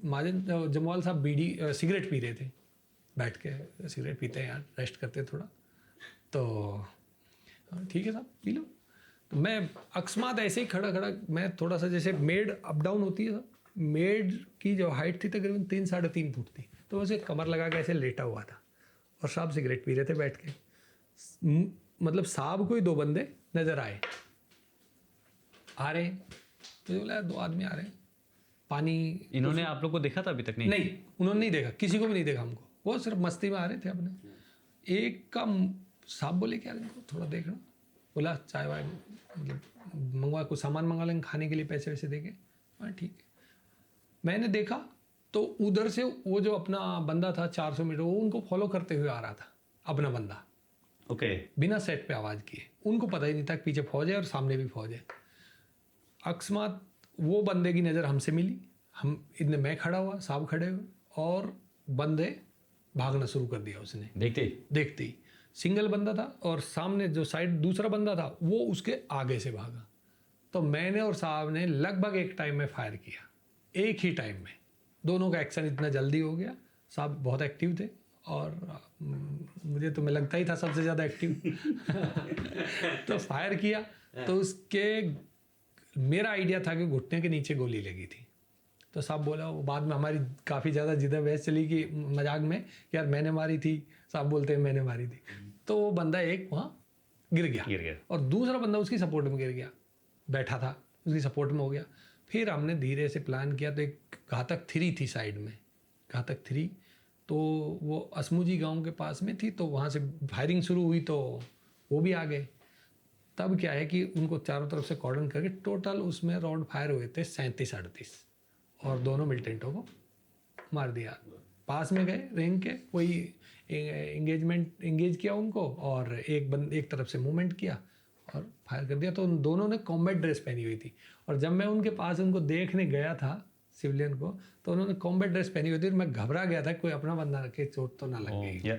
माजन जमवाल साहब सिगरेट पी रहे थे, बैठ के सिगरेट पीते हैं यार, रेस्ट करते थोड़ा। तो ठीक है साहब पी लो। तो मैं अकस्मात ऐसे ही खड़ा खड़ा, मैं थोड़ा सा जैसे मेड अप डाउन होती है, मेड की जो हाइट थी तकरीबन 3-3.5 फुट थी, तो वैसे कमर लगा के ऐसे लेटा हुआ था और साहब सिगरेट पी रहे थे बैठ के। मतलब साहब को ही 2 बंदे नज़र आए आ रहे हैं, तो बोला 2 आदमी आ रहे हैं, पानी। इन्होंने आप लोग को देखा था अभी तक? नहीं, उन्होंने नहीं देखा, किसी को भी नहीं देखा हमको, वो सिर्फ मस्ती में आ रहे थे अपने। एक का साहब बोले क्या इनको थोड़ा देखना, बोला चाय वाय मतलब मंगवा, कुछ सामान मंगा लेंगे खाने के लिए, पैसे वैसे देके। हाँ ठीक है। मैंने देखा तो उधर से वो जो अपना बंदा था 400 मीटर, वो उनको फॉलो करते हुए आ रहा था, अपना बंदा। ओके। बिना सेट पे आवाज़ किए, उनको पता ही नहीं था कि पीछे फौज है और सामने भी फौज है। अकस्मात वो बंदे की नज़र हमसे मिली, हम इतने मैं खड़ा हुआ, साहब खड़े हुए, और बंदे भागना शुरू कर दिया उसने देखते ही। सिंगल बंदा था और सामने जो साइड दूसरा बंदा था वो उसके आगे से भागा। तो मैंने और साहब ने लगभग एक टाइम में फायर किया, एक ही टाइम में। दोनों का एक्शन इतना जल्दी हो गया। साहब बहुत एक्टिव थे और मुझे तो मैं लगता ही था सबसे ज़्यादा एक्टिव। तो फायर किया तो उसके, मेरा आइडिया था कि घुटने के नीचे गोली लगी थी तो साहब बोला, वो बाद में हमारी काफ़ी ज़्यादा जिद्द बहस चली कि मजाक में कि यार मैंने मारी थी, साहब बोलते हैं मैंने मारी थी। तो वो बंदा एक वहाँ गिर गया और दूसरा बंदा उसकी सपोर्ट में गिर गया, बैठा था उसकी सपोर्ट में हो गया। फिर हमने धीरे से प्लान किया, तो एक घातक 3 थी साइड में, घातक 3, तो वो असमुजी गांव के पास में थी, तो वहाँ से फायरिंग शुरू हुई तो वो भी आ गए। तब क्या है कि उनको चारों तरफ से कॉर्डन करके टोटल उसमें राउंड फायर हुए थे 37-38 और दोनों मिलिटेंटों को मार दिया। पास में गए रेंग के, वही एंगेज किया उनको और एक तरफ से मूवमेंट किया और फायर कर दिया। तो उन दोनों ने कॉम्बैट ड्रेस पहनी हुई थी और जब मैं उनके पास उनको देखने गया था सिविलियन को, तो उन्होंने कॉम्बैट ड्रेस पहनी हुई थी और मैं घबरा गया था कोई अपना बंदा रखे चोट तो ना लग गई।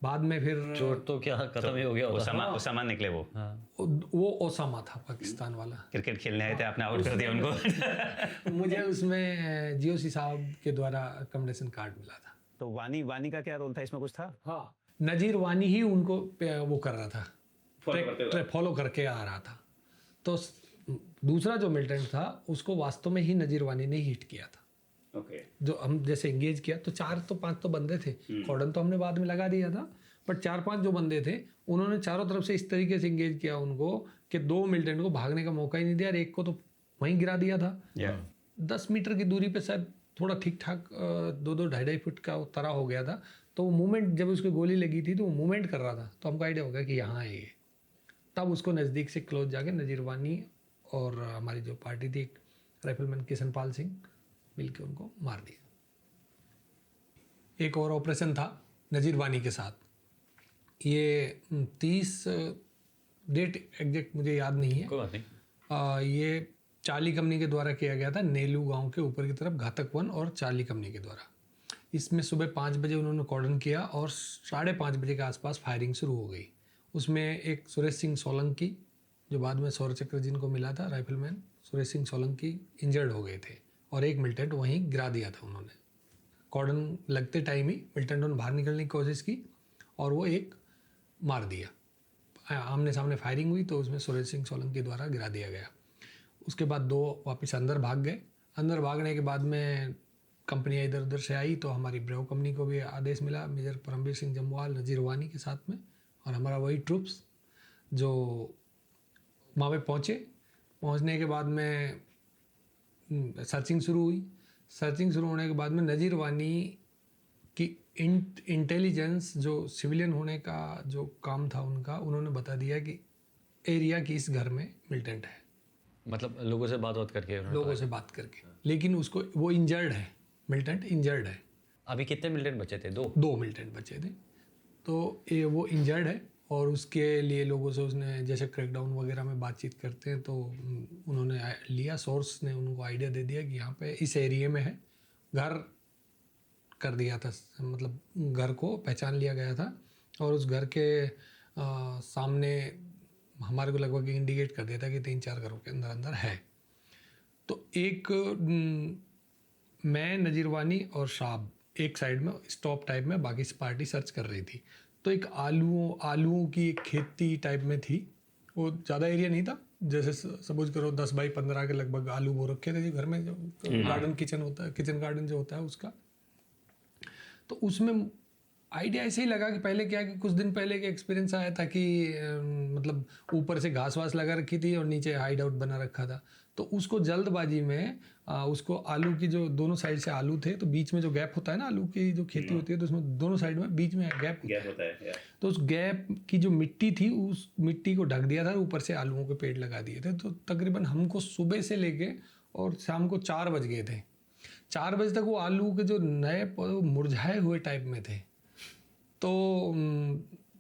बाद में फिर चोट तो क्या खत्म ही हो गया होता। ओसामा निकले वो ओसामा था पाकिस्तान वाला, क्रिकेट खेलने आए थे, आपने आउट कर दिया उनको। मुझे उसमें जीओसी साहब के द्वारा कमेंडेशन कार्ड मिला था। तो वानी का क्या रोल था इसमें, कुछ था? हाँ, नजीर वानी ही उनको वो कर रहा था, फॉलो करके आ रहा था। तो दूसरा जो मिलिटेंट था उसको वास्तव में ही नजीर वानी ने हिट किया था। जो हम जैसे एंगेज किया तो 4-5 तो बंदे थे, कॉर्डन तो हमने बाद में लगा दिया था, बट 4-5 जो बंदे थे उन्होंने चारों तरफ से इस तरीके से एंगेज किया उनको कि 2 मिलिटेंट को भागने का मौका ही नहीं दिया और एक को तो वहीं गिरा दिया था। 10 मीटर की दूरी पे शायद थोड़ा ठीक ठाक 2-2-2.5 फुट का तरह हो गया था। तो वो मूवमेंट, जब उसको गोली लगी थी तो वो मूवमेंट कर रहा था, तो हमको आइडिया हो गया कि यहाँ है ये। तब उसको नज़दीक से क्लोज जाके नजीर वानी और हमारी जो पार्टी थी राइफलमैन किशनपाल सिंह मिलकर उनको मार दिया। एक और ऑपरेशन था नजीर वानी के साथ, ये 30 डेट एग्जैक्ट मुझे याद नहीं है, कोई बात नहीं। ये चार्ली कंपनी के द्वारा किया गया था, नेलू गांव के ऊपर की तरफ घातक 1 और चार्ली कंपनी के द्वारा। इसमें सुबह 5 बजे उन्होंने कॉर्डन किया और 5:30 बजे के आसपास फायरिंग शुरू हो गई। उसमें एक सुरेश सिंह सोलंकी, जो बाद में शौर्य चक्र जिनको मिला था, राइफलमैन सुरेश सिंह सोलंकी इंजर्ड हो गए थे और एक मिलिटेंट वहीं गिरा दिया था उन्होंने। कॉर्डन लगते टाइम ही मिलिटेंटों ने बाहर निकलने की कोशिश की और वो एक मार दिया। आमने सामने फायरिंग हुई तो उसमें सुरेश सिंह सोलंकी द्वारा गिरा दिया गया। उसके बाद 2 वापस अंदर भाग गए। अंदर भागने के बाद में कंपनियाँ इधर उधर से आई तो हमारी ब्रेव कंपनी को भी आदेश मिला, मेजर परमवीर सिंह जम्वाल नजीर वानी के साथ में, और हमारा वही ट्रूप्स जो वहाँ पे पहुँचने के बाद में सर्चिंग शुरू हुई। सर्चिंग शुरू होने के बाद में नजीर वानी की इंटेलिजेंस, जो सिविलियन होने का जो काम था उनका, उन्होंने बता दिया कि एरिया की इस घर में मिलिटेंट है। मतलब लोगों से बात करके, लेकिन उसको वो इंजर्ड है, मिलिटेंट इंजर्ड है। अभी कितने मिलिटेंट बचे थे? 2 मिलिटेंट बचे थे। तो ये वो इंजर्ड है और उसके लिए लोगों से उसने जैसे क्रैकडाउन वगैरह में बातचीत करते हैं तो उन्होंने लिया, सोर्स ने उनको आइडिया दे दिया कि यहाँ पे इस एरिया में है, घर कर दिया था, मतलब घर को पहचान लिया गया था और उस घर के सामने हमारे को लगभग इंडिकेट कर दिया था कि 3-4 घरों के अंदर है। तो एक मैं, नजीर वानी और शाब एक साइड में स्टॉप टाइप में, बाकी पार्टी सर्च कर रही थी। तो एक आलूओं की एक खेती टाइप में थी, वो ज़्यादा एरिया नहीं था, जैसे सपोज करो 10 बाई 15 के लगभग आलू बो रखे थे जो घर में, जो गार्डन किचन होता है, किचन गार्डन जो होता है उसका। तो उसमें आइडिया ऐसे ही लगा कि पहले क्या कि कुछ दिन पहले के एक्सपीरियंस आया था कि मतलब ऊपर से घास वास लगा रखी थी और नीचे हाइड आउट बना रखा था। तो उसको जल्दबाजी में उसको आलू की जो दोनों साइड से आलू थे, तो बीच में जो गैप होता है ना, आलू की जो खेती होती है तो उसमें दोनों साइड में बीच में गैप होता है। तो उस गैप की जो मिट्टी थी, उस मिट्टी को ढक दिया था, ऊपर से आलूओं के पेड़ लगा दिए थे। तो तकरीबन हमको सुबह से लेके और शाम को 4 बज गए थे। 4 बजे तक वो आलू के जो नए मुरझाए हुए टाइप में थे। तो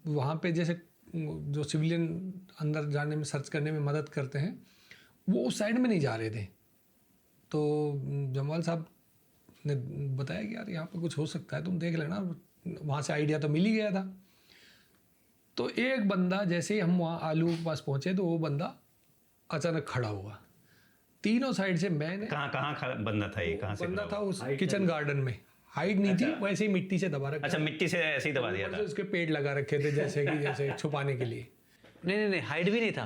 वहाँ पे जैसे जो सिविलियन अंदर जाने में, सर्च करने में मदद करते हैं, वो उस साइड में नहीं जा रहे थे। तो जमवाल साहब ने बताया कि यार यहाँ पे कुछ हो सकता है, तुम देख लेना। वहाँ से आइडिया तो मिल ही गया था। तो एक बंदा, जैसे ही हम वहाँ आलू के पास पहुँचे तो वो बंदा अचानक खड़ा हुआ। तीनों साइड से मैंने कहाँ बंदा था ये? कहाँ से बंदा था? उस किचन गार्डन में। हाइट नहीं थी, वैसे ही मिट्टी से दबा रखा। अच्छा, मिट्टी से ऐसे ही दबा दिया था। उसके पेड़ लगा रखे थे जैसे छुपाने के लिए। नहीं, हाइट भी नहीं था,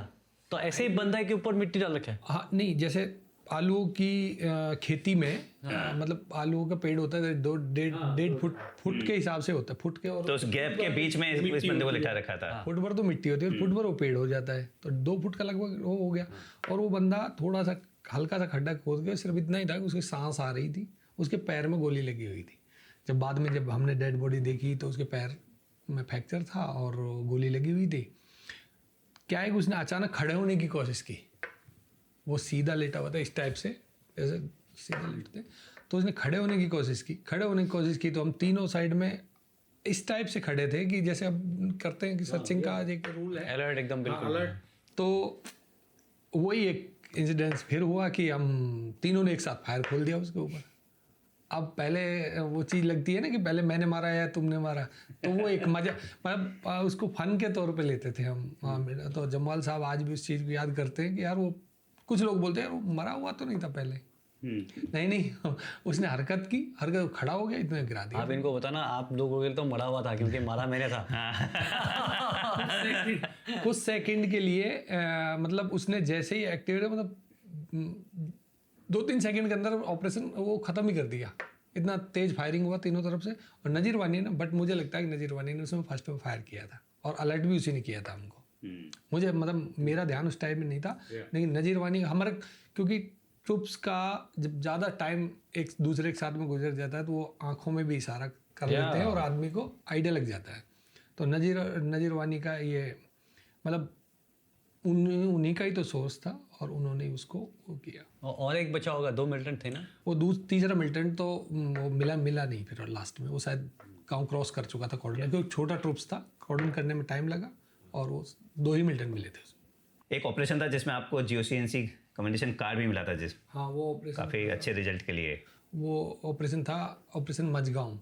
तो ऐसे ही बंदा के ऊपर मिट्टी डाल रखा है। हाँ नहीं, जैसे आलूओं की खेती में मतलब आलूओं का पेड़ होता है 1.5 फुट के हिसाब से होता है, फुट के, और तो उस गैप के बीच में इस बंदे को लिटा रखा था। फुट भर तो मिट्टी होती है और फुट भर वो पेड़ हो जाता है, तो 2 फुट का लगभग वो हो गया। और वो बंदा थोड़ा सा हल्का सा खड्डा खोद के, सिर्फ इतना ही था कि उसकी सांस आ रही थी, उसके पैर में गोली लगी हुई थी। जब बाद में जब हमने डेड बॉडी देखी तो उसके पैर में फ्रैक्चर था और गोली लगी हुई थी। क्या है कि उसने अचानक खड़े होने की कोशिश की, वो सीधा लेटा हुआ था इस टाइप से, ऐसे सीधा लेटते, तो उसने खड़े होने की कोशिश की। तो हम तीनों साइड में इस टाइप से खड़े थे कि जैसे अब करते हैं कि सर्चिंग का आज एक रूल है, अलर्ट एकदम बिल्कुल। अलर्ट। तो वही एक इंसिडेंस फिर हुआ कि हम तीनों ने एक साथ फायर खोल दिया उसके ऊपर। अब पहले वो चीज़ लगती है ना कि पहले मैंने मारा या तुमने मारा, तो वो एक मजा, मतलब उसको फन के तौर पे लेते थे हम। हाँ, मेरा तो जम्वाल साहब आज भी उस चीज़ को याद करते हैं कि यार वो, कुछ लोग बोलते हैं यार वो मरा हुआ तो नहीं था पहले। नहीं, उसने हरकत खड़ा हो गया, इतने गिरा दिया। आप इनको बताना, आप लोगों के लिए तो मरा हुआ था, क्योंकि मारा मैंने था। कुछ सेकंड के लिए मतलब उसने जैसे ही एक्टिवेट, मतलब 2-3 सेकंड के अंदर ऑपरेशन वो ख़त्म ही कर दिया। इतना तेज फायरिंग हुआ तीनों तरफ से। और नज़ीर वानी ने, बट मुझे लगता है कि नज़ीर वानी ने उसमें फर्स्ट में फायर किया था और अलर्ट भी उसी ने किया था हमको। मुझे मतलब मेरा ध्यान उस टाइम में नहीं था, लेकिन नज़ीर वानी हमारा, क्योंकि ट्रूप्स का जब ज़्यादा टाइम एक दूसरे के साथ में गुजर जाता है तो वो आँखों में भी इशारा कर लेते हैं और आदमी को आइडिया लग जाता है। तो नज़ीर वानी का ये मतलब उन्हीं का ही तो सोर्स था और उन्होंने उसको वो किया। और एक बचा होगा, 2 मिलिटेंट थे ना? वो तीसरा मिलिटेंट तो वो मिला नहीं फिर, और लास्ट में वो शायद गांव क्रॉस कर चुका था कॉर्डन, क्योंकि छोटा ट्रूप्स था, कॉर्डन करने में टाइम लगा और वो 2 ही मिलिटेंट मिले थे उसमें। एक ऑपरेशन था जिसमें आपको GOC/NC कमेंडेशन कार्ड भी मिला था, हाँ, वो ऑपरेशन काफ़ी अच्छे रिजल्ट के लिए। वो ऑपरेशन था ऑपरेशन मझगांव,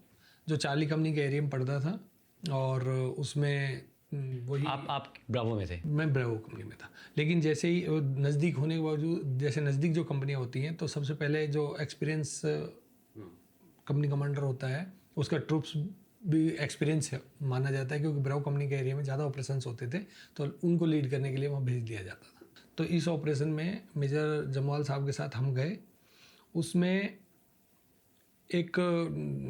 जो चार्ली कंपनी के एरिया में पड़ता था। और उसमें वही आप ब्रावो में थे? मैं ब्रावो कंपनी में था, लेकिन जैसे ही नज़दीक होने के बावजूद, जैसे नज़दीक जो कंपनियां होती हैं तो सबसे पहले जो एक्सपीरियंस कंपनी कमांडर होता है उसका ट्रूप्स भी एक्सपीरियंस माना जाता है, क्योंकि ब्रावो कंपनी के एरिया में ज़्यादा ऑपरेशंस होते थे तो उनको लीड करने के लिए वहाँ भेज दिया जाता था। तो इस ऑपरेशन में मेजर जमवाल साहब के साथ हम गए। उसमें एक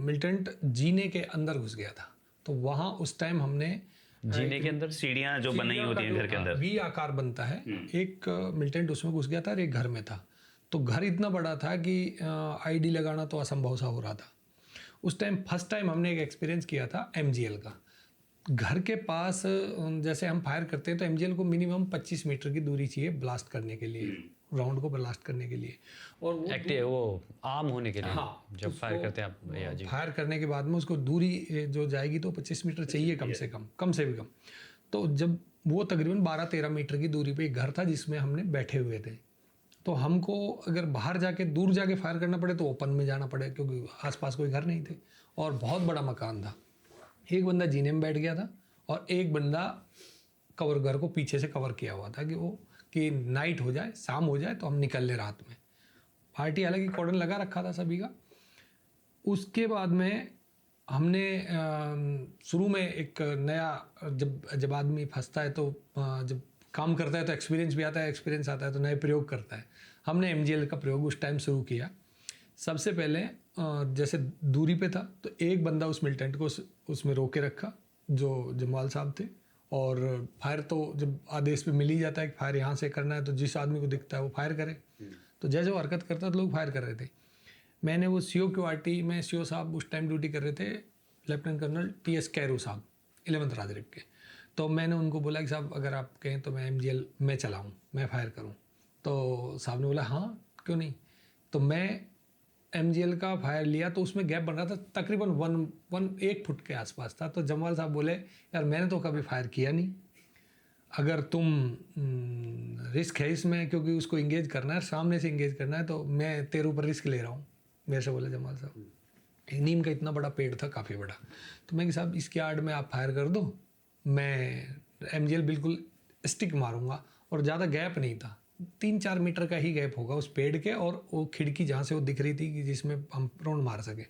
मिलिटेंट जीने के अंदर घुस गया था, तो वहाँ उस टाइम हमने जीने के अंदर सीढ़ियाँ जो बनाई होती हैं घर के अंदर, वी आकार बनता है, एक मिलिटेंट उसमें घुस गया था और एक घर में था। तो घर इतना बड़ा था कि ID लगाना तो असंभव सा हो रहा था। उस टाइम फर्स्ट टाइम हमने एक एक्सपीरियंस किया था MGL का। घर के पास जैसे हम फायर करते हैं तो MGL को मिनिमम 25 मीटर की दूरी चाहिए ब्लास्ट करने के लिए, राउंड को ब्लास्ट करने के लिए, और वो एक्टिव वो आम होने के लिए। हाँ, जब फायर करते हैं आप या जी, फायर करने के बाद में उसको दूरी जो जाएगी तो 25 मीटर चाहिए कम से भी कम। तो जब वो तकरीबन 12-13 मीटर की दूरी पे एक घर था जिसमें हमने बैठे हुए थे, तो हमको अगर बाहर जाके दूर जाके फायर करना पड़े तो ओपन में जाना पड़े, क्योंकि आसपास कोई घर नहीं थे और बहुत बड़ा मकान था। एक बंदा जीने में बैठ गया था और एक बंदा घर को पीछे से कवर किया हुआ था कि नाइट हो जाए, शाम हो जाए तो हम निकल ले रात में। पार्टी हालांकि कॉर्डन लगा रखा था सभी का। उसके बाद में हमने शुरू में एक नया, जब आदमी फंसता है तो जब काम करता है तो एक्सपीरियंस भी आता है, एक्सपीरियंस आता है तो नए प्रयोग करता है। हमने MGL का प्रयोग उस टाइम शुरू किया। सबसे पहले जैसे दूरी पे था तो एक बंदा उस मिलिटेंट को उसमें रोके रखा जो जमवाल साहब थे, और फायर तो जब आदेश पे मिल ही जाता है कि फायर यहाँ से करना है तो जिस आदमी को दिखता है वो फायर करे। तो जैसे वो हरकत करता तो लोग फायर कर रहे थे। मैंने वो COQRT में CO साहब उस टाइम ड्यूटी कर रहे थे, लेफ्टिनेंट कर्नल TS कैरू साहब 11th राजरिक के। तो मैंने उनको बोला कि साहब अगर आप कहें तो मैं MGL में चलाऊँ, मैं फायर करूँ। तो साहब ने बोला हाँ क्यों नहीं। तो मैं MGL का फायर लिया तो उसमें गैप बन रहा था तकरीबन 1 फुट के आसपास था। तो जमवाल साहब बोले यार मैंने तो कभी फायर किया नहीं, अगर तुम रिस्क है इसमें क्योंकि उसको इंगेज करना है, सामने से इंगेज करना है, तो मैं तेरे ऊपर रिस्क ले रहा हूँ, मेरे से बोले जमवाल साहब। नीम का इतना बड़ा पेड़ था, काफ़ी बड़ा। तो मैं कि साहब इसके आड़ में आप फायर कर दो, मैं MGL बिल्कुल स्टिक मारूंगा। और ज़्यादा गैप नहीं था, 3-4 मीटर का ही गैप होगा उस पेड़ के और वो खिड़की जहाँ से वो दिख रही थी कि जिसमें हम राउंड मार सके।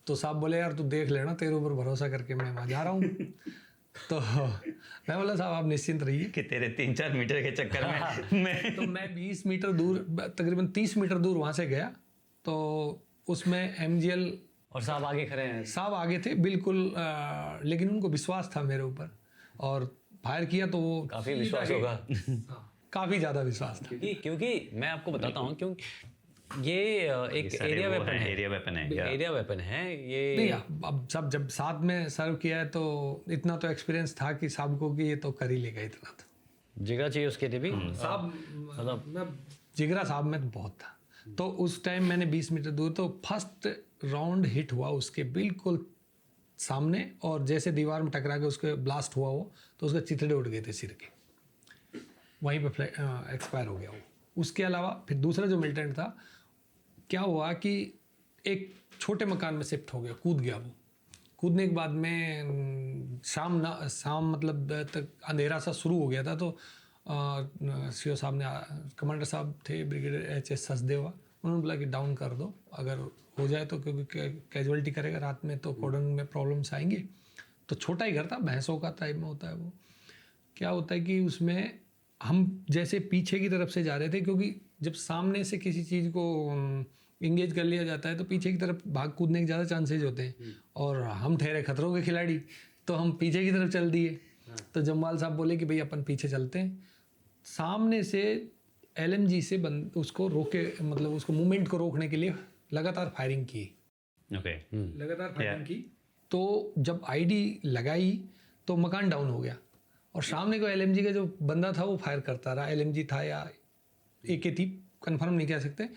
तो साहब बोले यार तू देख लेना, तेरे ऊपर भरोसा करके मैं वहाँ जा रहा हूँ। तो मैं बोला साहब आप निश्चिंत रहिए। कि तेरे 3-4 मीटर के चक्कर में मैं तो मैं 20 मीटर दूर, तकरीबन 30 मीटर दूर वहाँ से गया, तो उसमें MGL और साहब आगे खड़े हैं। साहब आगे थे बिल्कुल, लेकिन उनको विश्वास था मेरे ऊपर और फायर किया तो वो काफ़ी विश्वास होगा। हाँ, काफ़ी ज़्यादा विश्वास था। क्योंकि मैं आपको बताता हूँ, क्योंकि ये एक एरिया वेपन है। एरिया वेपन है, एरिया वेपन है ये। नहीं, अब सब जब साथ में सर्व किया है तो इतना तो एक्सपीरियंस था कि साहब को कि ये तो कर ही लेगा, इतना तो जिगरा चाहिए उसके लिए भी। साहब मतलब मैं जिगरा साहब में तो बहुत था। तो उस टाइम मैंने 20 मीटर दूर, तो फर्स्ट राउंड हिट हुआ उसके बिल्कुल सामने, और जैसे दीवार में टकरा के उसके ब्लास्ट हुआ वो, तो उसके चिथड़े उड़ गए थे सिर के, वहीं पे एक्सपायर हो गया वो। उसके अलावा फिर दूसरा जो मिलिटेंट था, क्या हुआ कि एक छोटे मकान में शिफ्ट हो गया, कूद गया वो। कूदने के बाद में शाम मतलब तक अंधेरा सा शुरू हो गया था, तो CO साहब ने, कमांडर साहब थे ब्रिगेडियर HS सचदेवा, उन्होंने बोला कि डाउन कर दो, अगर हो जाए तो, क्योंकि कैजुअलिटी करेगा रात में तो कॉर्डन में प्रॉब्लम्स आएंगे। तो छोटा ही घर था, भैंसों का टाइप में होता है वो। क्या होता है कि उसमें हम जैसे पीछे की तरफ से जा रहे थे, क्योंकि जब सामने से किसी चीज़ को इंगेज कर लिया जाता है तो पीछे की तरफ भाग कूदने के ज़्यादा चांसेज होते हैं, और हम ठहरे खतरों के खिलाड़ी, तो हम पीछे की तरफ चल दिए। तो जम्वाल साहब बोले कि भाई अपन पीछे चलते हैं। सामने से LMG से उसको रोके, मतलब उसको मूवमेंट को रोकने के लिए लगातार फायरिंग की। ओके, लगातार फायरिंग की, तो जब ID लगाई तो मकान डाउन हो गया, और सामने को LMG का जो बंदा था वो फायर करता रहा। LMG था या AK थी, कंफर्म नहीं कह सकते।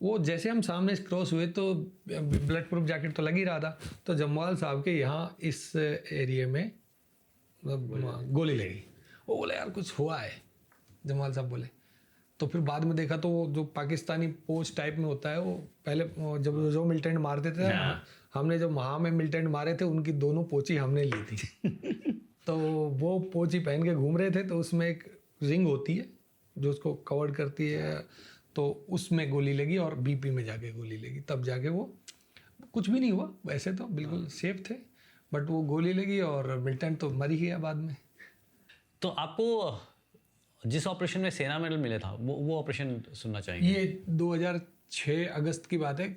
वो जैसे हम सामने क्रॉस हुए तो ब्लड प्रूफ जैकेट तो लग ही रहा था, तो जम्वाल साहब के यहाँ इस एरिया में गोली लगी। वो बोले यार कुछ हुआ है, जम्वाल साहब बोले। तो फिर बाद में देखा तो वो जो पाकिस्तानी पोच टाइप में होता है, वो पहले जब जो मिलिटेंट मारते थे, हमने जब वहाँ में मिलिटेंट मारे थे उनकी दोनों पोची हमने ली थी। तो वो पोची पहन के घूम रहे थे, तो उसमें एक रिंग होती है जो उसको कवर करती है, तो उसमें गोली लगी और BP में जाके गोली लगी, तब जाके वो कुछ भी नहीं हुआ, वैसे तो बिल्कुल सेफ थे, बट वो गोली लगी और मिलिटेंट तो मर ही गया बाद में। तो आपको जिस ऑपरेशन में सेना मेडल मिले था, वो ऑपरेशन सुनना चाहेंगे। ये 2006 अगस्त की बात है।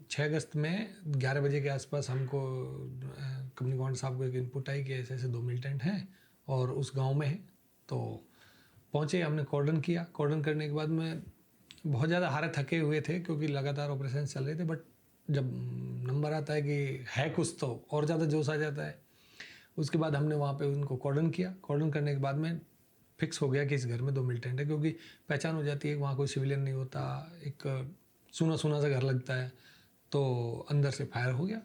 6 अगस्त में 11 बजे के आसपास हमको कंपनी कमांडर साहब को एक इनपुट आई कि ऐसे ऐसे 2 मिलिटेंट हैं और उस गांव में है। तो पहुंचे, हमने कॉर्डन किया। कॉर्डन करने के बाद में बहुत ज़्यादा हारे थके हुए थे क्योंकि लगातार ऑपरेशन चल रहे थे, बट जब नंबर आता है कि है कुछ तो और ज़्यादा जोश आ जाता है। उसके बाद हमने वहाँ पे उनको कॉर्डन किया। कॉर्डन करने के बाद में फिक्स हो गया कि इस घर में 2 मिलिटेंट है, क्योंकि पहचान हो जाती है कि वहाँ कोई सिविलियन नहीं होता, एक सूना सूना सा घर लगता है। तो अंदर से फायर हो गया,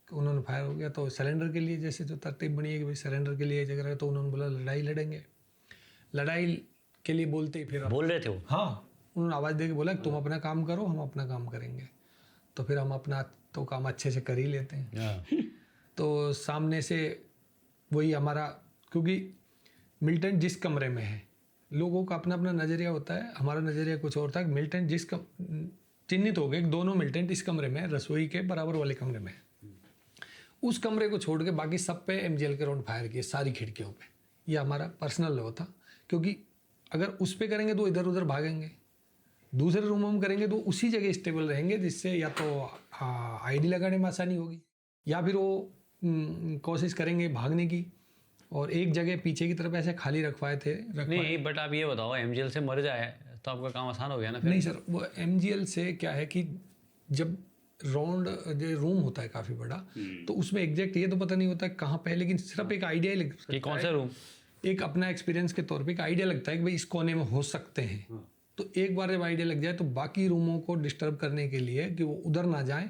उन्होंने फायर हो गया तो सरेंडर के लिए जैसे जो तरतीब बनी है कि भाई सरेंडर के लिए जगह है, तो उन्होंने बोला लड़ाई लड़ेंगे। लड़ाई के लिए बोलते ही फिर बोल रहे थे वो। हाँ, उन्होंने आवाज़ दे के बोला तुम अपना काम करो, हम अपना काम करेंगे। तो फिर हम अपना तो काम अच्छे से कर ही लेते हैं। तो सामने से वही हमारा, क्योंकि मिलिटेंट जिस कमरे में है, लोगों का अपना अपना नज़रिया होता है, हमारा नज़रिया कुछ और था। मिलिटेंट चिन्हित हो गए, दोनों मिलिटेंट इस कमरे में, रसोई के बराबर वाले कमरे में। उस कमरे को छोड़ के बाकी सब पे MGL के राउंड फायर किए, सारी खिड़कियों पे। ये हमारा पर्सनल लॉ था, क्योंकि अगर उस पे करेंगे तो इधर उधर भागेंगे, दूसरे रूमों में करेंगे तो उसी जगह स्टेबल रहेंगे, जिससे या तो ID लगाने में आसानी होगी या फिर वो कोशिश करेंगे भागने की। और एक जगह पीछे की तरफ ऐसे खाली रखवाए थे। नहीं, बट आप ये बताओ, MGL से मर जाए तो आपका काम आसान हो गया ना फिर? नहीं सर, वो MGL से क्या है कि जब राउंड जो रूम होता है काफ़ी बड़ा, तो उसमें एग्जैक्ट ये तो पता नहीं होता कहाँ पे है, लेकिन सिर्फ एक आइडिया ही लगता है। कौन सा रूम? एक अपना एक्सपीरियंस के तौर पे एक आइडिया लगता है कि भाई इस कोने में हो सकते हैं। तो एक बार जब आइडिया लग जाए तो बाकी रूमों को डिस्टर्ब करने के लिए कि वो उधर ना जाएं,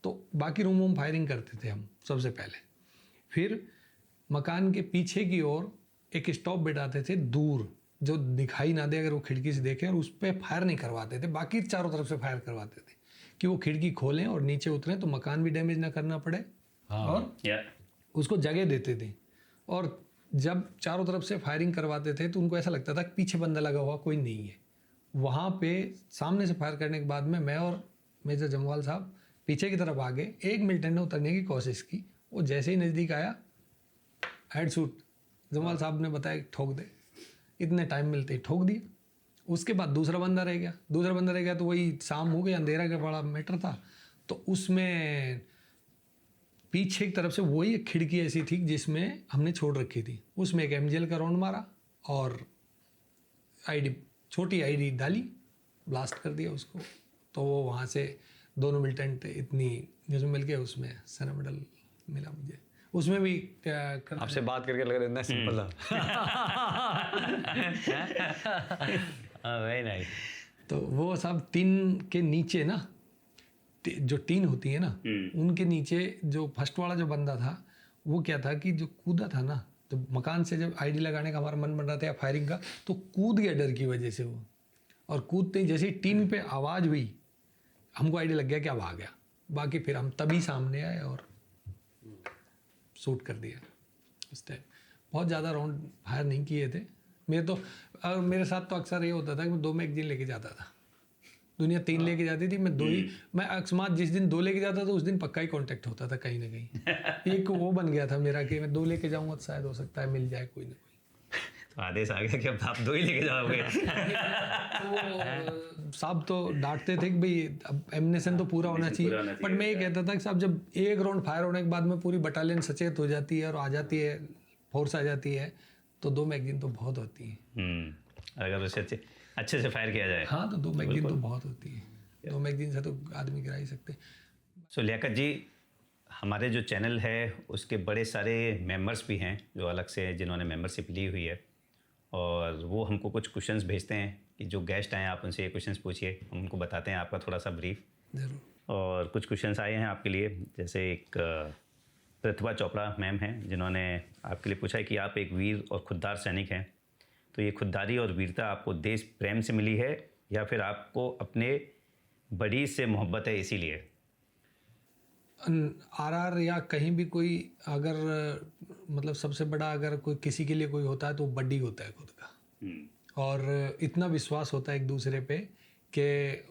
तो बाकी रूमों में फायरिंग करते थे हम सबसे पहले। फिर मकान के पीछे की ओर एक स्टॉप बैठाते थे दूर, जो दिखाई ना दे अगर वो खिड़की से देखें, और उस पर फायर नहीं करवाते थे, बाकी चारों तरफ से फायर करवाते थे कि वो खिड़की खोलें और नीचे उतरें तो मकान भी डैमेज ना करना पड़े। और उसको जगह देते थे। और जब चारों तरफ से फायरिंग करवाते थे तो उनको ऐसा लगता था कि पीछे बंदा लगा हुआ कोई नहीं है। वहाँ पे सामने से फायर करने के बाद में मैं और मेजर जम्वाल साहब पीछे की तरफ आ गए। एक मिलिटेंट ने उतरने की कोशिश की, वो जैसे ही नज़दीक आया हेड शूट, जमाल साहब ने बताया ठोक दे, इतने टाइम मिलते ही ठोक दिया। उसके बाद दूसरा बंदा रह गया तो वही शाम हो गई, अंधेरा का बड़ा मैटर था। तो उसमें पीछे की तरफ से वही एक खिड़की ऐसी थी जिसमें हमने छोड़ रखी थी, उसमें एक MGL का राउंड मारा और छोटी आईडी डाली, ब्लास्ट कर दिया उसको। तो वो वहाँ से दोनों मिलिटेंट इतनी जिसमें मिल गए, उसमें सेना मेडल मिला मुझे। उसमें भी आपसे बात करके लग रहा है इतना सिंपल था। Very nice. तो वो सब टीन के नीचे ना, जो टीन होती है ना, उनके नीचे जो फर्स्ट वाला जो बंदा था वो क्या था कि जो कूदा था ना, तो मकान से जब आईडी लगाने का हमारा मन बन रहा था या फायरिंग का, तो कूद गया डर की वजह से वो। और कूदते ही जैसे ही टीन पे आवाज़ हुई, हमको आईडी लग गया कि अब आ गया। बाकी फिर हम तभी सामने आए और शूट कर दिया। उस टाइम बहुत ज़्यादा राउंड फायर नहीं किए थे मेरे साथ तो अक्सर ये होता था कि मैं 2 मैगजीन लेके जाता था। दुनिया 3 लेके जाती थी, मैं 2 ही। मैं अकस्मात जिस दिन 2 लेके जाता था उस दिन पक्का ही कांटेक्ट होता था कहीं ना कहीं। एक वो बन गया था मेरा कि मैं 2 लेके जाऊंगा तो शायद हो सकता है मिल जाए कोई ना कोई। तो आदेश आ गया कि अब आप 2 ही लेके जाओगे। तो साहब तो डांटते थे कि भाई अब एमिनेशन तो पूरा होना चाहिए, बट मैं ये कहता था कि साहब जब एक राउंड फायर होने के बाद में पूरी बटालियन सचेत हो जाती है और आ जाती है, फोर्स आ जाती है, तो 2 मैगजीन तो बहुत होती है। अगर उसे अच्छे से फायर किया जाए। हाँ, तो 2 मैगजीन तो बहुत होती है। 2 मैगजीन से तो आदमी गिरा ही सकते। सो लियाकत जी, हमारे जो चैनल है उसके बड़े सारे मेंबर्स भी हैं जो अलग से जिन्होंने मेंबरशिप ली हुई है, और वो हमको कुछ क्वेश्चंस भेजते हैं कि जो गेस्ट आए आप उनसे ये क्वेश्चंस पूछिए, हम उनको बताते हैं आपका थोड़ा सा ब्रीफ। जरूर। और कुछ क्वेश्चंस आए हैं आपके लिए, जैसे एक प्रतिभा चोपड़ा मैम हैं जिन्होंने आपके लिए पूछा है कि आप एक वीर और खुददार सैनिक हैं, तो ये खुददारी और वीरता आपको देश प्रेम से मिली है या फिर आपको अपने बड़ी से मोहब्बत है इसीलिए? RR या कहीं भी कोई अगर मतलब सबसे बड़ा अगर कोई किसी के लिए कोई होता है तो बड्डी होता है खुद का। और इतना विश्वास होता है एक दूसरे पे कि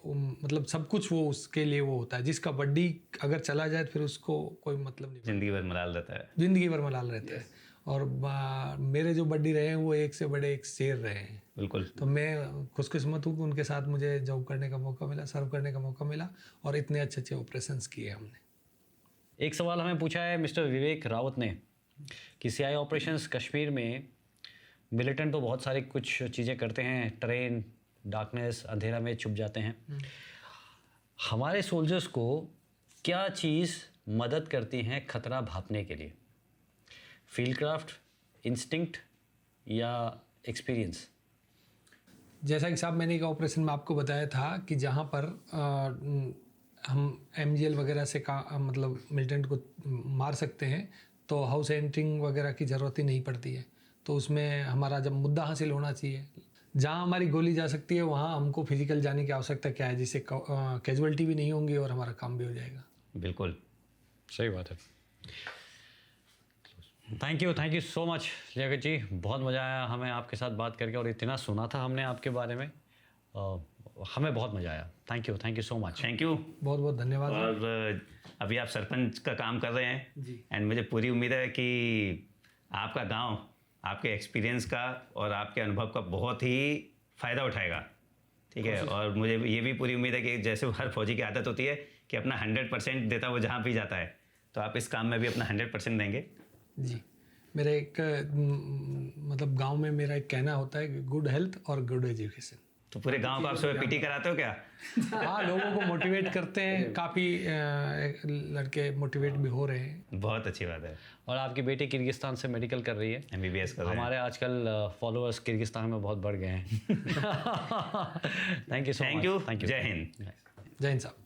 मतलब सब कुछ वो उसके लिए वो होता है। जिसका बड्डी अगर चला जाए तो फिर उसको कोई मतलब नहीं, ज़िंदगी भर मलाल रहता है। ज़िंदगी भर मलाल रहता है। और मेरे जो बड्डी रहे हैं वो एक से बड़े एक शेर रहे हैं। बिल्कुल। तो मैं खुशकिस्मत हूँ कि उनके साथ मुझे जॉब करने का मौका मिला, सर्व करने का मौका मिला, और इतने अच्छे अच्छे ऑपरेशंस किए हमने। एक सवाल हमें पूछा है मिस्टर विवेक रावत ने कि CI ऑपरेशंस कश्मीर में मिलिटेंट तो बहुत सारी कुछ चीज़ें करते हैं, ट्रेन, डार्कनेस, अंधेरा में छुप जाते हैं, हमारे सोल्जर्स को क्या चीज़ मदद करती हैं खतरा भांपने के लिए? फील्ड क्राफ्ट, इंस्टिंक्ट या एक्सपीरियंस? जैसा कि साहब मैंने एक ऑपरेशन में आपको बताया था कि जहाँ पर हम MGL वगैरह से मतलब मिलिटेंट को मार सकते हैं, तो हाउस एंट्रिंग वगैरह की ज़रूरत ही नहीं पड़ती है। तो उसमें हमारा जब मुद्दा हासिल होना चाहिए, जहाँ हमारी गोली जा सकती है वहाँ हमको फिजिकल जाने की आवश्यकता क्या है, जिससे कैजुअलिटी भी नहीं होंगी और हमारा काम भी हो जाएगा। बिल्कुल सही बात है। Thank you so much Liyaqat ji, बहुत मज़ा आया हमें आपके साथ बात करके, और इतना सुना था हमने आपके बारे में, हमें बहुत मज़ा आया। Thank you so much. Thank you, बहुत बहुत धन्यवाद। और अभी आप सरपंच का काम कर रहे हैं जी। एंड मुझे पूरी उम्मीद है कि आपका गांव आपके एक्सपीरियंस का और आपके अनुभव का बहुत ही फ़ायदा उठाएगा, ठीक है। और मुझे ये भी पूरी उम्मीद है कि जैसे हर फौजी की आदत होती है कि अपना 100% देता वो जहाँ भी जाता है, तो आप इस काम में भी अपना 100% देंगे। जी, मेरा एक मतलब गांव में मेरा एक कहना होता है, गुड हेल्थ और गुड एजुकेशन। तो पूरे गांव को आप सुबह PT कराते हो क्या? हाँ, लोगों को मोटिवेट करते हैं, काफ़ी लड़के मोटिवेट भी हो रहे हैं। बहुत अच्छी बात है। और आपकी बेटी किर्गिस्तान से मेडिकल कर रही है, MBBS कर रहे हैं। हमारे आजकल फॉलोअर्स किर्गिस्तान में बहुत बढ़ गए हैं। Thank you so much. Thank you. जय हिंद। जय हिंद साहब।